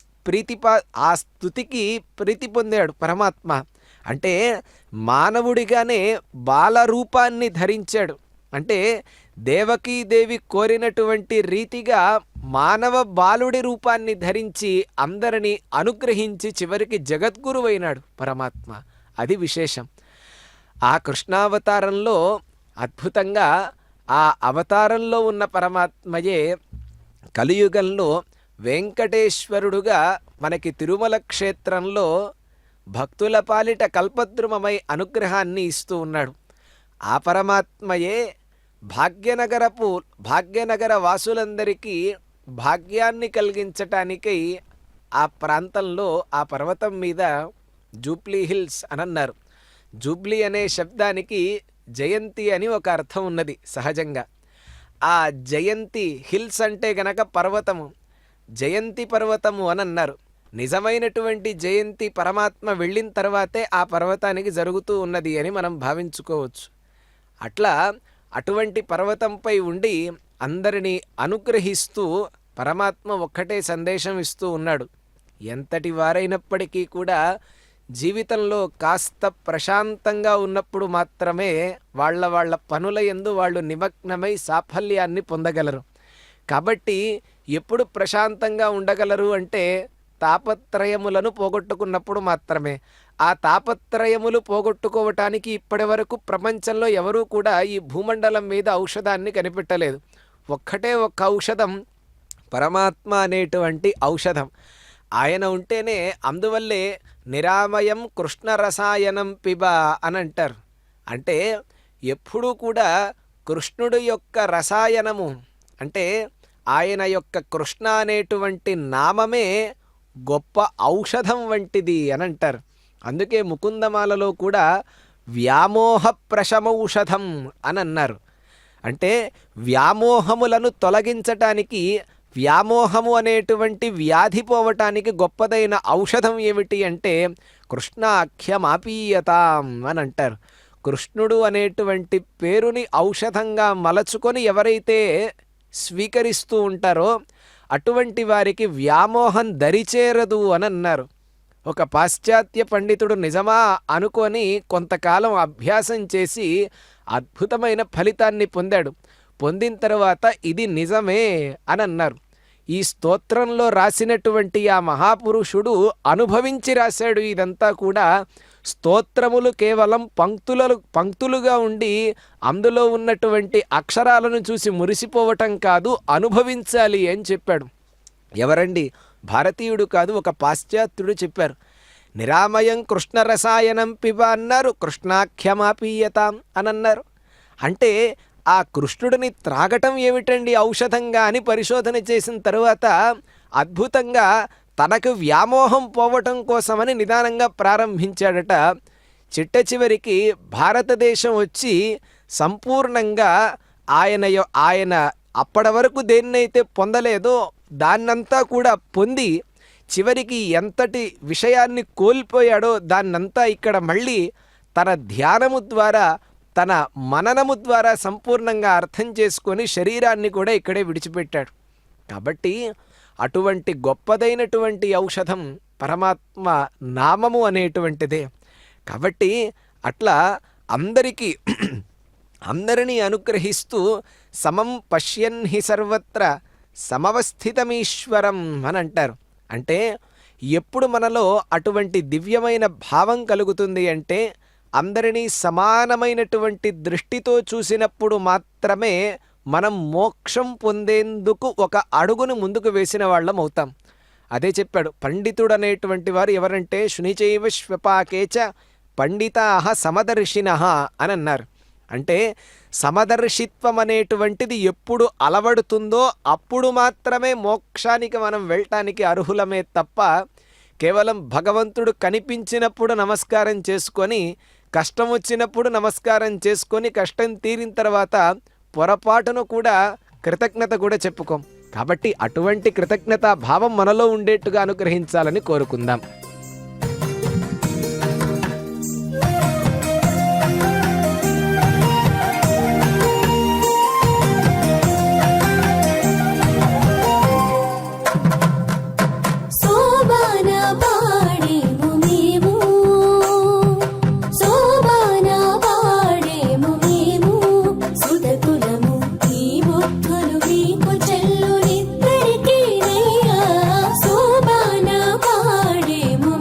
ప్రీతి పొందాడు పరమాత్మ. అంటే మానవుడిగానే బాలరూపాన్ని ధరించాడు. అంటే దేవకీదేవి కోరినటువంటి రీతిగా మానవ బాలుడి రూపాన్ని ధరించి అందరినీ అనుగ్రహించి చివరికి జగద్గురువైనాడు పరమాత్మ. అది విశేషం. ఆ కృష్ణావతారంలో అద్భుతంగా ఆ అవతారంలో ఉన్న పరమాత్మయే కలియుగంలో వెంకటేశ్వరుడుగా మనకి తిరుమల క్షేత్రంలో భక్తుల పాలిట కల్పద్రుమమై అనుగ్రహాన్ని ఇస్తూ ఉన్నాడు. ఆ పరమాత్మయే భాగ్యనగర వాసులందరికీ భాగ్యాన్ని కలిగించటానికై ఆ ప్రాంతంలో ఆ పర్వతం మీద జూబ్లీ హిల్స్ అని అన్నారు. జూబ్లీ అనే శబ్దానికి జయంతి అని ఒక అర్థం ఉన్నది సహజంగా. ఆ జయంతి హిల్స్ అంటే గనక పర్వతము, జయంతి పర్వతము అని అన్నారు. నిజమైనటువంటి జయంతి పరమాత్మ వెళ్ళిన తర్వాతే ఆ పర్వతానికి జరుగుతూ ఉన్నది అని మనం భావించుకోవచ్చు. అట్లా అటువంటి పర్వతంపై ఉండి అందరినీ అనుగ్రహిస్తూ పరమాత్మ ఒక్కటే సందేశం ఇస్తూ ఉన్నాడు. ఎంతటి వారైనప్పటికీ కూడా జీవితంలో కాస్త ప్రశాంతంగా ఉన్నప్పుడు మాత్రమే వాళ్ళ పనుల యందు వాళ్ళు నిమగ్నమై సాఫల్యాన్ని పొందగలరు. కాబట్టి ఎప్పుడు ప్రశాంతంగా ఉండగలరు అంటే తాపత్రయములను పోగొట్టుకున్నప్పుడు మాత్రమే. ఆ తాపత్రయములు పోగొట్టుకోవటానికి ఇప్పటి వరకు ప్రపంచంలో ఎవరూ కూడా ఈ భూమండలం మీద ఔషధాన్ని కనిపెట్టలేదు. ఒక్కటే ఒక్క ఔషధం పరమాత్మ అనేటువంటి ఔషధం. ఆయన ఉంటేనే, అందువల్లే నిరామయం కృష్ణ రసాయనం పిబ అని అంటారు. అంటే ఎప్పుడూ కూడా కృష్ణుడి యొక్క రసాయనము అంటే ఆయన యొక్క కృష్ణ అనేటువంటి నామమే గొప్ప ఔషధం వంటిది అని అంటారు. అందుకే ముకుందమాలలో కూడా వ్యామోహ ప్రశమౌషధం అని అన్నారు. అంటే వ్యామోహములను తొలగించటానికి, వ్యామోహము అనేటువంటి వ్యాధి పోవటానికి గొప్పదైన ఔషధం ఏమిటి అంటే కృష్ణాఖ్యమాపీయతాం అని అంటారు. కృష్ణుడు అనేటువంటి పేరుని ఔషధంగా మలచుకొని ఎవరైతే స్వీకరిస్తూ ఉంటారో అటువంటి వారికి వ్యామోహం దరిచేరదు అని అన్నారు. ఒక పాశ్చాత్య పండితుడు నిజమా అనుకొని కొంతకాలం అభ్యాసం చేసి అద్భుతమైన ఫలితాన్ని పొందాడు. పొందిన తర్వాత ఇది నిజమే అని అన్నారు. ఈ స్తోత్రంలో రాసినటువంటి ఆ మహాపురుషుడు అనుభవించి రాశాడు. ఇదంతా కూడా స్తోత్రములు కేవలం పంక్తులుగా ఉండి అందులో ఉన్నటువంటి అక్షరాలను చూసి మురిసిపోవటం కాదు, అనుభవించాలి అని చెప్పాడు. ఎవరండి? భారతీయుడు కాదు, ఒక పాశ్చాత్యుడు చెప్పారు. నిరామయం కృష్ణ రసాయనం పిబ అన్నారు, కృష్ణాఖ్యమాపీయతాం అని అన్నారు. అంటే ఆ కృష్ణుడిని త్రాగటం ఏమిటండి ఔషధంగా అని పరిశోధన చేసిన తరువాత అద్భుతంగా తనకు వ్యామోహం పోవటం కోసమని నిదానంగా ప్రారంభించాడట. చిట్ట భారతదేశం వచ్చి సంపూర్ణంగా ఆయన అప్పటి వరకు దేన్నైతే పొందలేదో దాన్నంతా కూడా పొంది చివరికి ఎంతటి విషయాన్ని కోల్పోయాడో దాన్నంతా ఇక్కడ మళ్ళీ తన ధ్యానము ద్వారా, తన మననము ద్వారా సంపూర్ణంగా అర్థం చేసుకొని శరీరాన్ని కూడా ఇక్కడే విడిచిపెట్టాడు. కాబట్టి అటువంటి గొప్పదైనటువంటి ఔషధం పరమాత్మ నామము అనేటువంటిదే. కాబట్టి అట్లా అందరినీ అనుగ్రహిస్తూ సమం పశ్యన్ హి సర్వత్ర సమవస్థితమీశ్వరం అని అంటారు. అంటే ఎప్పుడు మనలో అటువంటి దివ్యమైన భావం కలుగుతుంది అంటే అందరినీ సమానమైనటువంటి దృష్టితో చూసినప్పుడు మాత్రమే మనం మోక్షం పొందేందుకు ఒక అడుగును ముందుకు వేసిన వాళ్ళం అవుతాం. అదే చెప్పాడు పండితుడు అనేటువంటి వారు ఎవరంటే శునిచైవ శ్వపాకేచ పండితాహ సమదర్శినః అని అన్నారు. అంటే సమదర్శిత్వం అనేటువంటిది ఎప్పుడు అలవడుతుందో అప్పుడు మాత్రమే మోక్షానికి మనం వెళ్ళటానికి అర్హులమే తప్ప కేవలం భగవంతుడు కనిపించినప్పుడు నమస్కారం చేసుకొని కష్టం వచ్చినప్పుడు నమస్కారం చేసుకొని కష్టం తీరిన తర్వాత పొరపాటును కూడా కృతజ్ఞత కూడా చెప్పుకోం. కాబట్టి అటువంటి కృతజ్ఞతా భావం మనలో ఉండేట్టుగా అనుగ్రహించాలని కోరుకుందాం. శోభాన పాడేము మేము, శోభాన పాడేము మేము, సుతకులము ఈ బొట్టులు మీకు చెల్లునిద్దరికీ నయ్యా. శోభాన పాడేము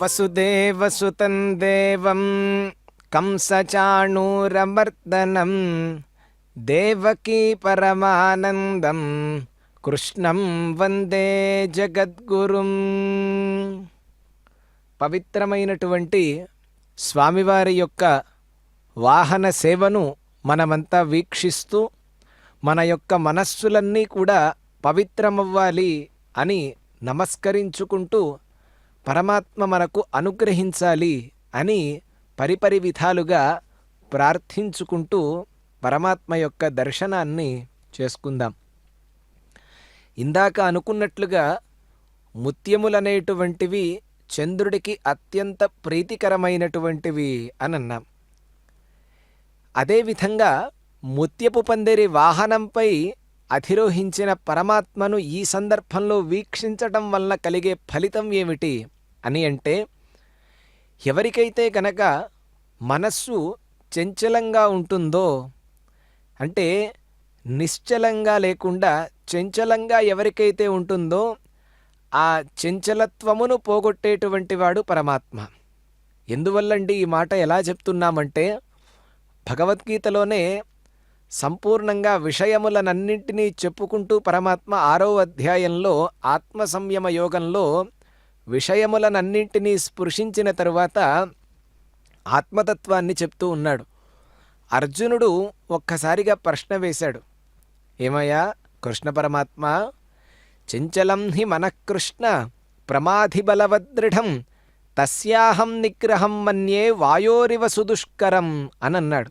వసుదేవసుతం దేవం కంసచాణూరమర్దనం దేవకీ పరమానందం కృష్ణం వందే జగద్గురుం. పవిత్రమైనటువంటి స్వామివారి యొక్క వాహన సేవను మనమంతా వీక్షిస్తూ మన యొక్క మనస్సులన్నీ కూడా పవిత్రమవ్వాలి అని నమస్కరించుకుంటూ పరమాత్మ మనకు అనుగ్రహించాలి అని పరిపరి విధాలుగా ప్రార్థించుకుంటూ పరమాత్మ యొక్క దర్శనాన్ని చేసుకుందాం. ఇందాక అనుకున్నట్లుగా ముత్యములనేటువంటివి చంద్రుడికి అత్యంత ప్రీతికరమైనటువంటివి అని అన్నాం. అదేవిధంగా ముత్యపు పందిరి వాహనంపై అధిరోహించిన పరమాత్మను ఈ సందర్భంలో వీక్షించటం వలన కలిగే ఫలితం ఏమిటి అని అంటే, ఎవరికైతే గనక మనస్సు చంచలంగా ఉంటుందో, అంటే నిశ్చలంగా లేకుండా చంచలంగా ఎవరికైతే ఉంటుందో ఆ చంచలత్వమును పోగొట్టేటువంటి వాడు పరమాత్మ. ఎందువల్లండి ఈ మాట ఎలా చెప్తున్నామంటే, భగవద్గీతలోనే సంపూర్ణంగా విషయములనన్నింటినీ చెప్పుకుంటూ పరమాత్మ 6వ అధ్యాయంలో ఆత్మ సంయమ యోగంలో విషయములనన్నింటినీ స్పృశించిన తరువాత ఆత్మతత్వాన్ని చెప్తూ ఉన్నాడు. అర్జునుడు ఒక్కసారిగా ప్రశ్న వేశాడు, ఏమయ్యా కృష్ణ పరమాత్మ, చంచలం హి మనఃకృష్ణ ప్రమాధి బలవదృఢం తస్యాహం నిగ్రహం మన్యే వాయోరివ సుదుష్కరం అని అన్నాడు.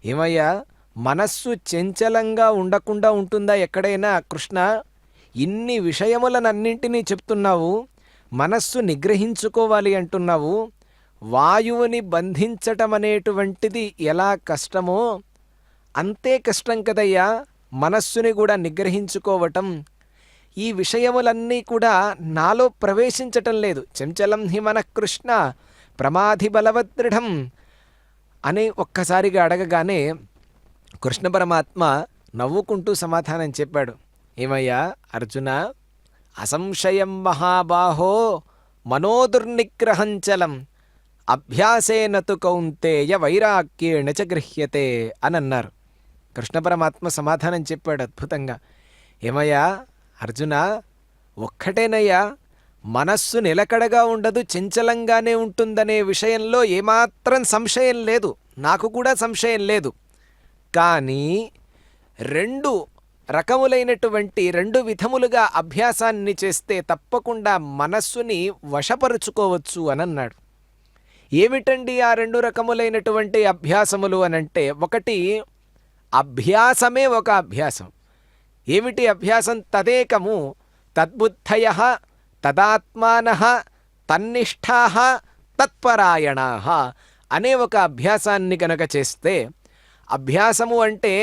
ఏమయ్యా, మనస్సు చంచలంగా ఉండకుండా ఉంటుందా ఎక్కడైనా కృష్ణ? ఇన్ని విషయములనన్నింటినీ చెప్తున్నావు, మనస్సు నిగ్రహించుకోవాలి అంటున్నావు. వాయువుని బంధించటం అనేటువంటిది ఎలా కష్టమో అంతే కష్టం కదయ్యా మనస్సుని కూడా నిగ్రహించుకోవటం. ఈ విషయములన్నీ కూడా నాలో ప్రవేశించటం లేదు. చంచలం హి మనఃకృష్ణ ప్రమాధి బలవదృఢం అని ఒక్కసారిగా అడగగానే కృష్ణ పరమాత్మ నవ్వుకుంటూ సమాధానం చెప్పాడు. ఏమయ్యా అర్జున, అసంశయం మహాబాహో మనోదుర్నిగ్రహంచలం అభ్యాసేనతు కౌంతేయ వైరాగ్యేణ చ గృహ్యతే అని అన్నారు. కృష్ణ పరమాత్మ సమాధానం చెప్పాడు అద్భుతంగా. ఏమయ్యా అర్జున, ఒక్కటేనయ్యా, మనస్సు నిలకడగా ఉండదు, చంచలంగానే ఉంటుందనే విషయంలో ఏమాత్రం సంశయం లేదు, నాకు కూడా సంశయం లేదు. కానీ రెండు విధములుగా అభ్యాసాన్ని చేస్తే తప్పకుండా మనస్సుని వశపరుచుకోవచ్చు అని అన్నాడు. ఏమిటండి ఆ 2 రకములైనటువంటి అభ్యాసములు అనంటే, ఒకటి అభ్యాసమే ఒక అభ్యాసం. ఏమిటి అభ్యాసం? తదేకము తద్బుద్ధయః తదాత్మానః తన్నిష్ఠాః తత్పరాయణాః అనే ఒక అభ్యాసాన్ని కనుక చేస్తే, అభ్యాసము అంటే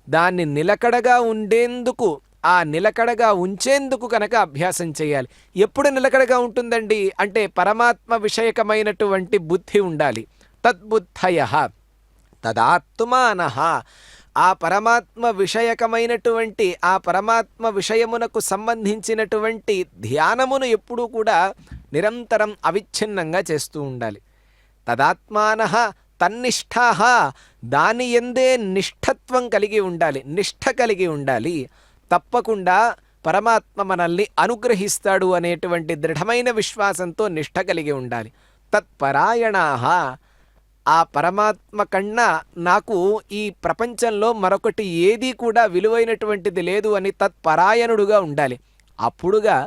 దాన్ని నిలకడగా ఉండేందుకు, ఆ నిలకడగా ఉంచేందుకు కనుక అభ్యాసం చేయాలి. ఎప్పుడు నిలకడగా ఉంటుందండి అంటే పరమాత్మ విషయకమైనటువంటి బుద్ధి ఉండాలి. తద్బుద్ధయః తదాత్మానః, ఆ పరమాత్మ విషయకమైనటువంటి, ఆ పరమాత్మ విషయమునకు సంబంధించినటువంటి ధ్యానమును ఎప్పుడూ కూడా నిరంతరం అవిచ్ఛిన్నంగా చేస్తూ ఉండాలి. తదాత్మానః తన్నిష్ఠాః, దాని యందే నిష్ఠత్వం కలిగి ఉండాలి, నిష్ఠ కలిగి ఉండాలి. తప్పకుండా పరమాత్మ మనల్ని అనుగ్రహిస్తాడు అనేటువంటి దృఢమైన విశ్వాసంతో నిష్ఠ కలిగి ఉండాలి. తత్పరాయణాః, ఆ పరమాత్మ కన్నా నాకు ఈ ప్రపంచంలో మరొకటి ఏదీ కూడా విలువైనటువంటిది లేదు అని తత్పరాయణుడుగా ఉండాలి. అప్పుడుగా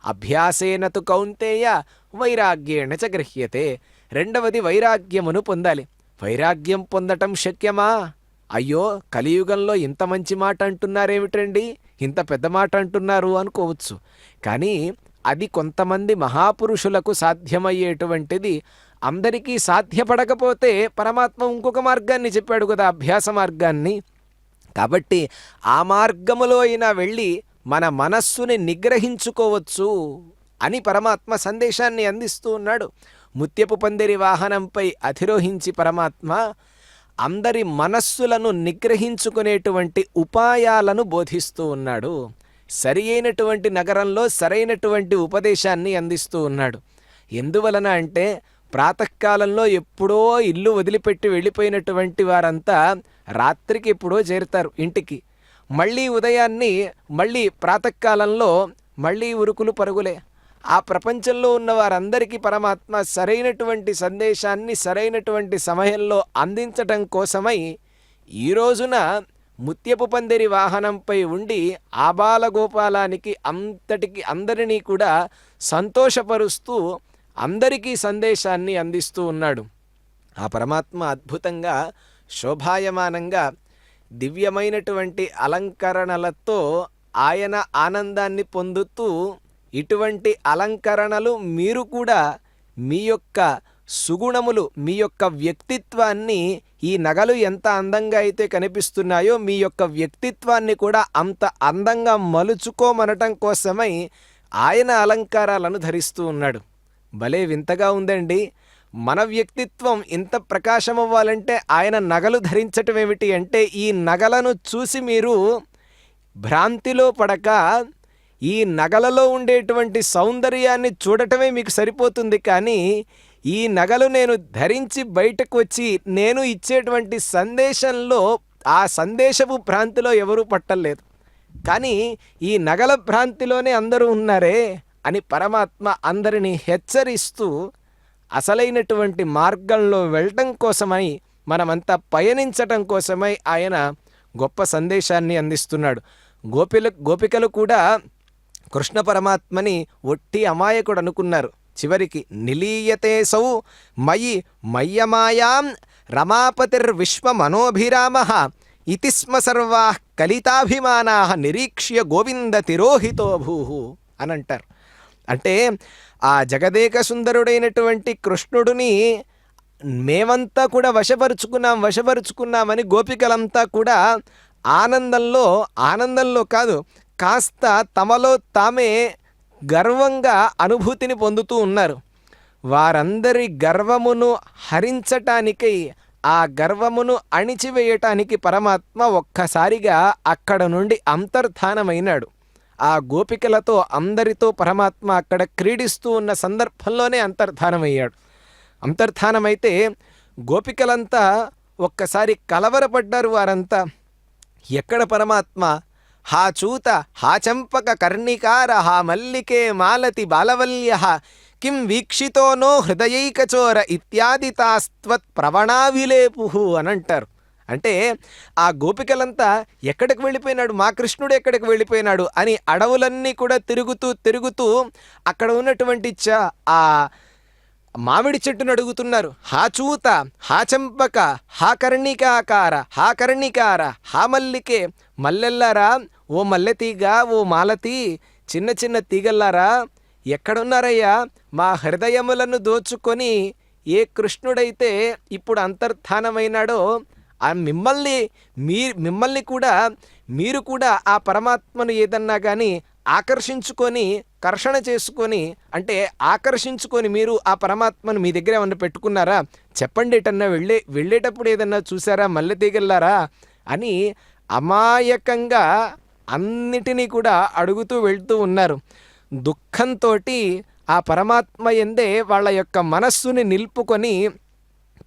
అభ్యాసేనతు కౌంతేయ వైరాగ్యేణ చ గృహ్యతే. రెండవది వైరాగ్యమును పొందాలి. వైరాగ్యం పొందటం శక్యమా? అయ్యో, కలియుగంలో ఇంత మంచి మాట అంటున్నారేమిటండి, ఇంత పెద్ద మాట అంటున్నారు అనుకోవచ్చు. కానీ అది కొంతమంది మహాపురుషులకు సాధ్యమయ్యేటువంటిది. అందరికీ సాధ్యపడకపోతే పరమాత్మ ఇంకొక మార్గాన్ని చెప్పాడు కదా, అభ్యాస మార్గాన్ని. కాబట్టి ఆ మార్గములో అయినా వెళ్ళి మన మనస్సుని నిగ్రహించుకోవచ్చు అని పరమాత్మ సందేశాన్ని అందిస్తూ ఉన్నాడు. ముత్యపు పందిరి వాహనంపై అధిరోహించి పరమాత్మ అందరి మనస్సులను నిగ్రహించుకునేటువంటి ఉపాయాలను బోధిస్తూ ఉన్నాడు. సరి అయినటువంటి నగరంలో సరైనటువంటి ఉపదేశాన్ని అందిస్తూ ఉన్నాడు. ఎందువలన అంటే ప్రాతకాలంలో ఎప్పుడో ఇల్లు వదిలిపెట్టి వెళ్ళిపోయినటువంటి వారంతా రాత్రికి ఎప్పుడో చేరుతారు ఇంటికి. మళ్ళీ ఉదయాన్ని మళ్ళీ ప్రాతకాలంలో మళ్ళీ ఉరుకులు పరుగులే. ఆ ప్రపంచంలో ఉన్న వారందరికీ పరమాత్మ సరైనటువంటి సందేశాన్ని సరైనటువంటి సమయంలో అందించటం కోసమై ఈ రోజున ముత్యపు పందిరి వాహనంపై ఉండి ఆబాలగోపాలానికి అందరినీ కూడా సంతోషపరుస్తూ అందరికీ సందేశాన్ని అందిస్తూ ఉన్నాడు. ఆ పరమాత్మ అద్భుతంగా శోభాయమానంగా దివ్యమైనటువంటి అలంకరణలతో ఆయన ఆనందాన్ని పొందుతూ, ఇటువంటి అలంకరణలు మీరు కూడా మీ యొక్క సుగుణములు, మీ యొక్క వ్యక్తిత్వాన్ని, ఈ నగలు ఎంత అందంగా అయితే కనిపిస్తున్నాయో మీ యొక్క వ్యక్తిత్వాన్ని కూడా అంత అందంగా మలుచుకోమనటం కోసమై ఆయన అలంకారాలను ధరిస్తూ ఉన్నాడు. భలే వింతగా ఉందండి. మన వ్యక్తిత్వం ఇంత ప్రకాశమవ్వాలంటే ఆయన నగలు ధరించటం ఏమిటి అంటే, ఈ నగలను చూసి మీరు భ్రాంతిలో పడక ఈ నగలలో ఉండేటువంటి సౌందర్యాన్ని చూడటమే మీకు సరిపోతుంది. కానీ ఈ నగలు నేను ధరించి బయటకు వచ్చి నేను ఇచ్చేటువంటి సందేశంలో ఆ సందేశపు భ్రాంతిలో ఎవరూ పట్టలేదు. కానీ ఈ నగల భ్రాంతిలోనే అందరూ ఉన్నారే అని పరమాత్మ అందరినీ హెచ్చరిస్తూ అసలైనటువంటి మార్గంలో వెళ్ళటం కోసమై, మనమంతా పయనించటం కోసమై ఆయన గొప్ప సందేశాన్ని అందిస్తున్నాడు. గోపికలు కూడా కృష్ణ పరమాత్మని ఒట్టి అమాయకుడు అనుకున్నారు. చివరికి నిలీయతే సౌ మయి మయ్యమాయాం రమాపతిర్విశ్వమనోభిరామః ఇతి స్మ సర్వాః కలితాభిమానాః నిరీక్ష్య గోవింద తిరోహితో భూః అని అంటారు. అంటే ఆ జగదేక సుందరుడైనటువంటి కృష్ణుడిని మేమంతా కూడా వశపరుచుకున్నామని గోపికలంతా కూడా ఆనందంలో కాదు, కాస్త తమలో తామే గర్వంగా అనుభూతిని పొందుతూ ఉన్నారు. వారందరి గర్వమును హరించటానికై, ఆ గర్వమును అణిచివేయటానికి పరమాత్మ ఒక్కసారిగా అక్కడ నుండి అంతర్ధానమైనాడు. ఆ గోపికలతో అందరితో పరమాత్మ అక్కడ క్రీడిస్తూ ఉన్న సందర్భంలోనే అంతర్ధానమయ్యాడు. అంతర్ధానమైతే గోపికలంతా ఒక్కసారి కలవరపడ్డారు. వారంతా ఎక్కడ పరమాత్మ, హా చూత హా చంపక కర్ణికార హా మల్లికే మాలతి బాలవల్య కిం వీక్షితో నో హృదయైకచోర ఇత్యాది తాస్త్వత్ ప్రవణావిలేపు అని అంటారు. అంటే ఆ గోపికలంతా ఎక్కడికి వెళ్ళిపోయినాడు, మా కృష్ణుడు ఎక్కడికి వెళ్ళిపోయినాడు అని అడవులన్నీ కూడా తిరుగుతూ అక్కడ ఉన్నటువంటి ఆ మామిడి చెట్టును అడుగుతున్నారు. హా చూత హా చంపక హా కర్ణికార హా మల్లికే, మల్లెల్లారా, ఓ మల్లెతీగ, ఓ మాలతి, చిన్న చిన్న తీగల్లారా ఎక్కడున్నారయ్యా? మా హృదయములను దోచుకొని ఏ కృష్ణుడైతే ఇప్పుడు అంతర్ధానమైనాడో ఆ మిమ్మల్ని కూడా మీరు కూడా ఆ పరమాత్మను ఏదన్నా కానీ కర్షణ చేసుకొని అంటే ఆకర్షించుకొని మీరు ఆ పరమాత్మను మీ దగ్గర ఏమన్నా పెట్టుకున్నారా? చెప్పండి, ఎటన్నా వెళ్ళేటప్పుడు ఏదన్నా చూసారా మల్లె తీగల్లారా అని అమాయకంగా అన్నిటినీ కూడా అడుగుతూ వెళ్తూ ఉన్నారు. దుఃఖంతో ఆ పరమాత్మ యందే వాళ్ళ యొక్క మనస్సుని నిలుపుకొని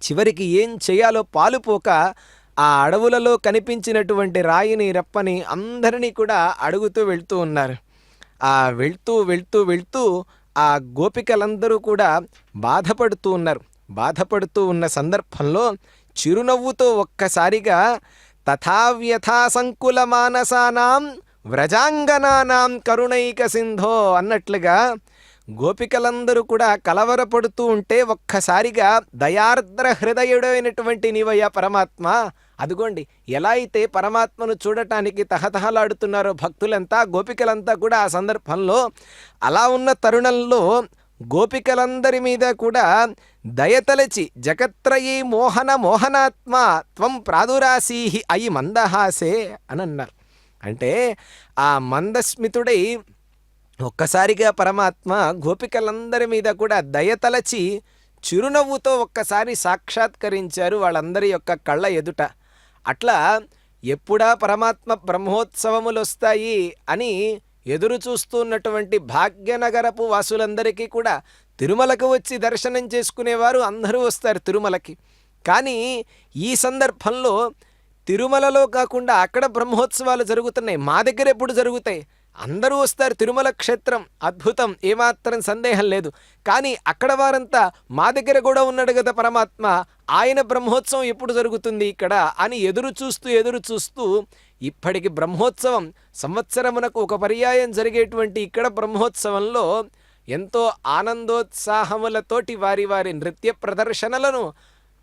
చివరికి ఏం చేయాలో పాలుపోక ఆ అడవులలో కనిపించినటువంటి రాయిని రప్పని అందరినీ కూడా అడుగుతూ వెళ్తూ ఉన్నారు. ఆ వెళ్తూ ఆ గోపికలందరూ కూడా బాధపడుతూ ఉన్నారు. బాధపడుతూ ఉన్న సందర్భంలో చిరునవ్వుతో ఒక్కసారిగా తథావ్యథా సంకుల మానసానాం వ్రజాంగనానాం కరుణైక సింధో అన్నట్లుగా గోపికలందరూ కూడా కలవరపడుతూ ఉంటే ఒక్కసారిగా దయార్ద్ర హృదయుడైనటువంటి నీవయ్యా పరమాత్మ, అదిగోండి ఎలా అయితే పరమాత్మను చూడటానికి తహతహలాడుతున్నారో భక్తులంతా, గోపికలంతా కూడా ఆ సందర్భంలో అలా ఉన్న తరుణంలో గోపికలందరి మీద కూడా దయతలచి జగత్రయీ మోహనాత్మ త్వం ప్రాదురాసీహి అయి మందహాసే అని అన్నారు. అంటే ఆ మందస్మితుడై ఒక్కసారిగా పరమాత్మ గోపికలందరి మీద కూడా దయతలచి చిరునవ్వుతో ఒక్కసారి సాక్షాత్కరించారు వాళ్ళందరి యొక్క కళ్ళ ఎదుట. అట్లా ఎప్పుడా పరమాత్మ బ్రహ్మోత్సవములు వస్తాయి అని ఎదురు చూస్తున్నటువంటి భాగ్యనగరపు వాసులందరికీ కూడా తిరుమలకు వచ్చి దర్శనం చేసుకునేవారు అందరూ వస్తారు తిరుమలకి. కానీ ఈ సందర్భంలో తిరుమలలో కాకుండా అక్కడ బ్రహ్మోత్సవాలు జరుగుతున్నాయి. మా దగ్గర ఎప్పుడు జరుగుతాయి? అందరూ వస్తారు, తిరుమల క్షేత్రం అద్భుతం, ఏమాత్రం సందేహం లేదు. కానీ అక్కడ వారంతా మా దగ్గర కూడా ఉన్నాడు కదా పరమాత్మ, ఆయన బ్రహ్మోత్సవం ఎప్పుడు జరుగుతుంది ఇక్కడ అని ఎదురు చూస్తూ ఇప్పటికి బ్రహ్మోత్సవం సంవత్సరమునకు ఒక పర్యాయం జరిగేటువంటి ఇక్కడ బ్రహ్మోత్సవంలో ఎంతో ఆనందోత్సాహములతోటి వారి వారి నృత్య ప్రదర్శనలను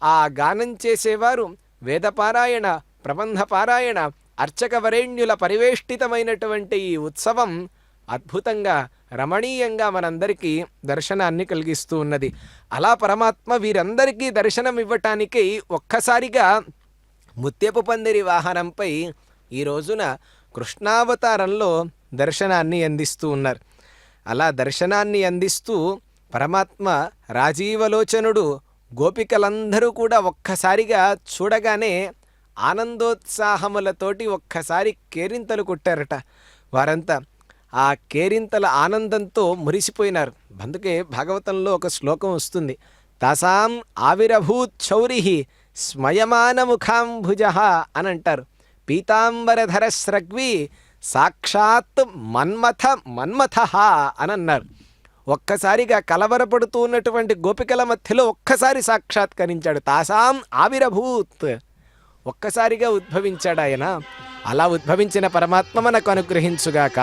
ఆ గానం చేసేవారు, వేదపారాయణ, ప్రబంధ పారాయణ, అర్చక వరేణ్యుల పరివేష్టితమైనటువంటి ఈ ఉత్సవం అద్భుతంగా రమణీయంగా మనందరికీ దర్శనాన్ని కలిగిస్తూ ఉన్నది. అలా పరమాత్మ వీరందరికీ దర్శనం ఇవ్వటానికి ఒక్కసారిగా ముత్యపు పందిరి వాహనంపై ఈ రోజున కృష్ణావతారంలో దర్శనాన్ని అందిస్తూ ఉన్నారు. అలా దర్శనాన్ని అందిస్తూ పరమాత్మ రాజీవలోచనుడు గోపికలందరూ కూడా ఒక్కసారిగా చూడగానే ఆనందోత్సాహములతోటి ఒక్కసారి కేరింతలు కొట్టారట. వారంతా ఆ కేరింతల ఆనందంతో మురిసిపోయినారు. అందుకే భాగవతంలో ఒక శ్లోకం వస్తుంది, తాసాం ఆవిరభూత్ చౌరి స్మయమాన ముఖాంభుజ అని అంటారు. పీతాంబరధర స్రగ్వి సాక్షాత్ మన్మథ అని అన్నారు. ఒక్కసారిగా కలవరపడుతూ ఉన్నటువంటి గోపికల మధ్యలో ఒక్కసారి సాక్షాత్కరించాడు. తాసాం ఆవిరభూత్, ఒక్కసారిగా ఉద్భవించాడు ఆయన. అలా ఉద్భవించిన పరమాత్మ మనకు అనుగ్రహించుగాక.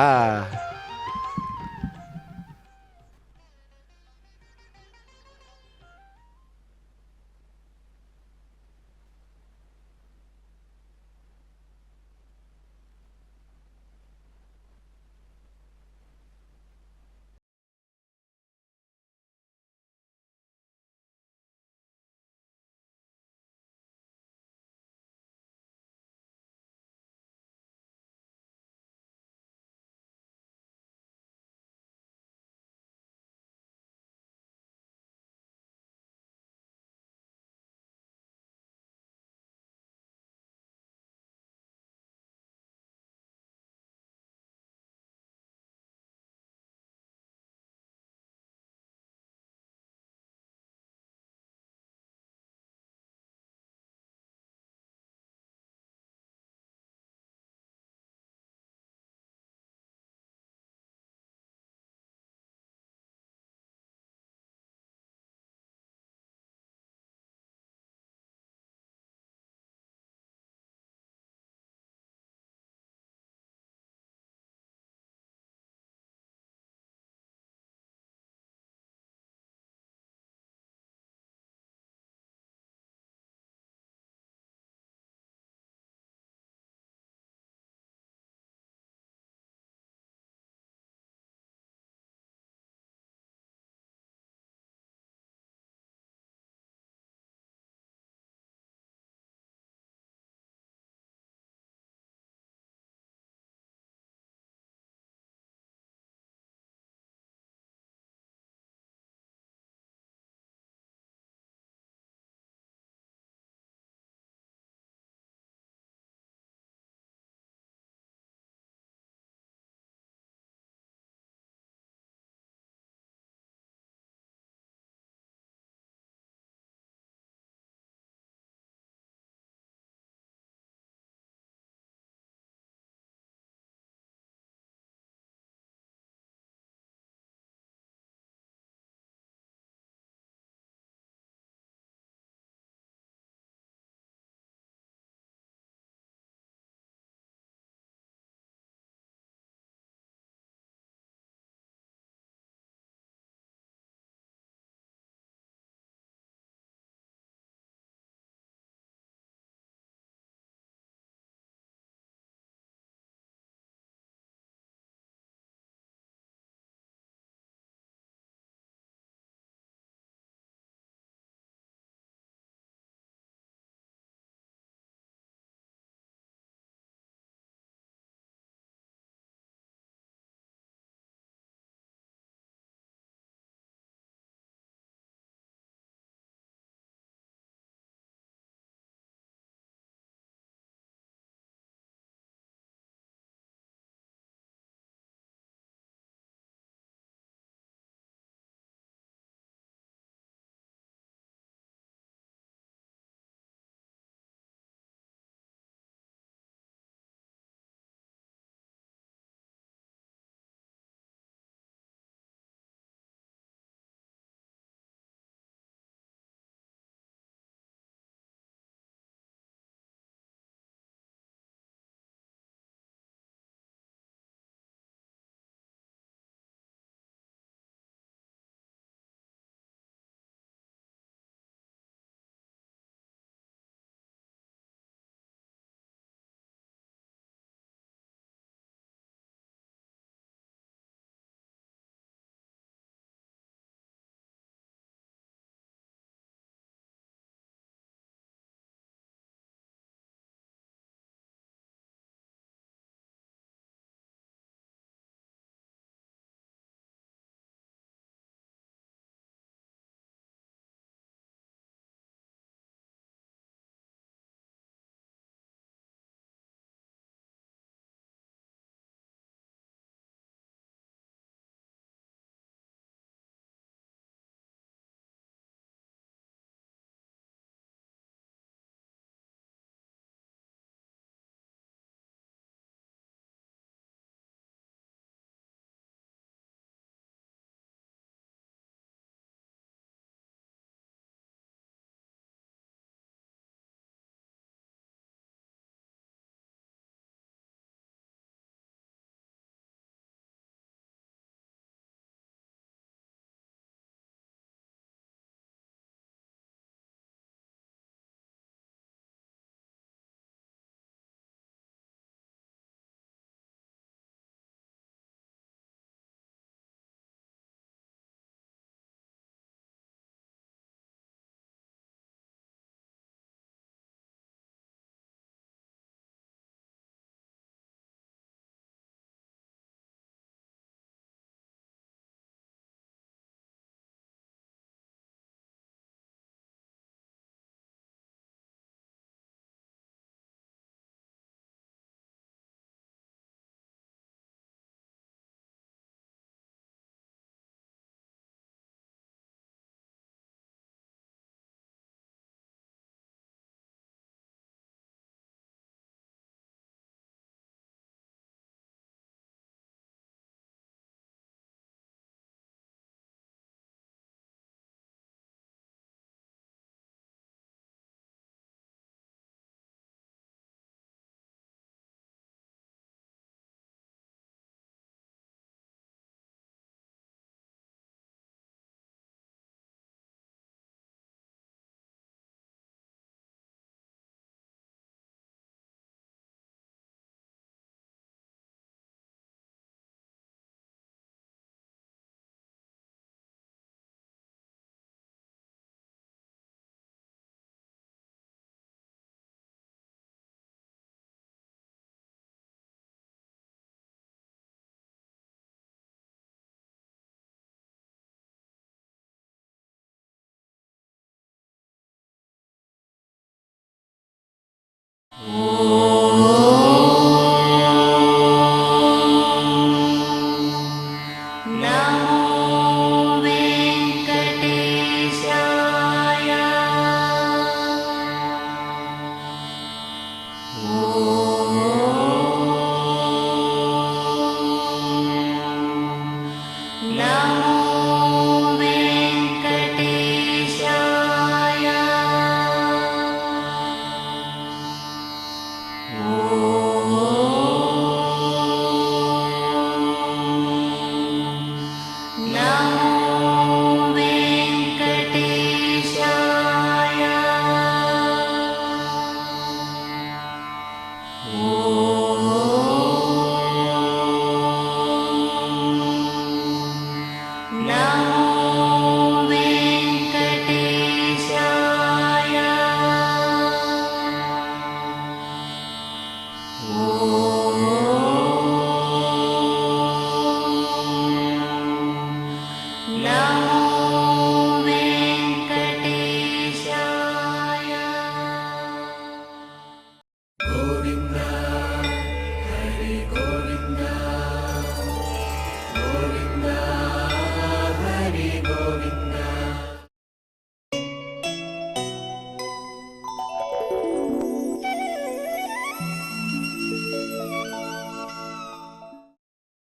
ఓం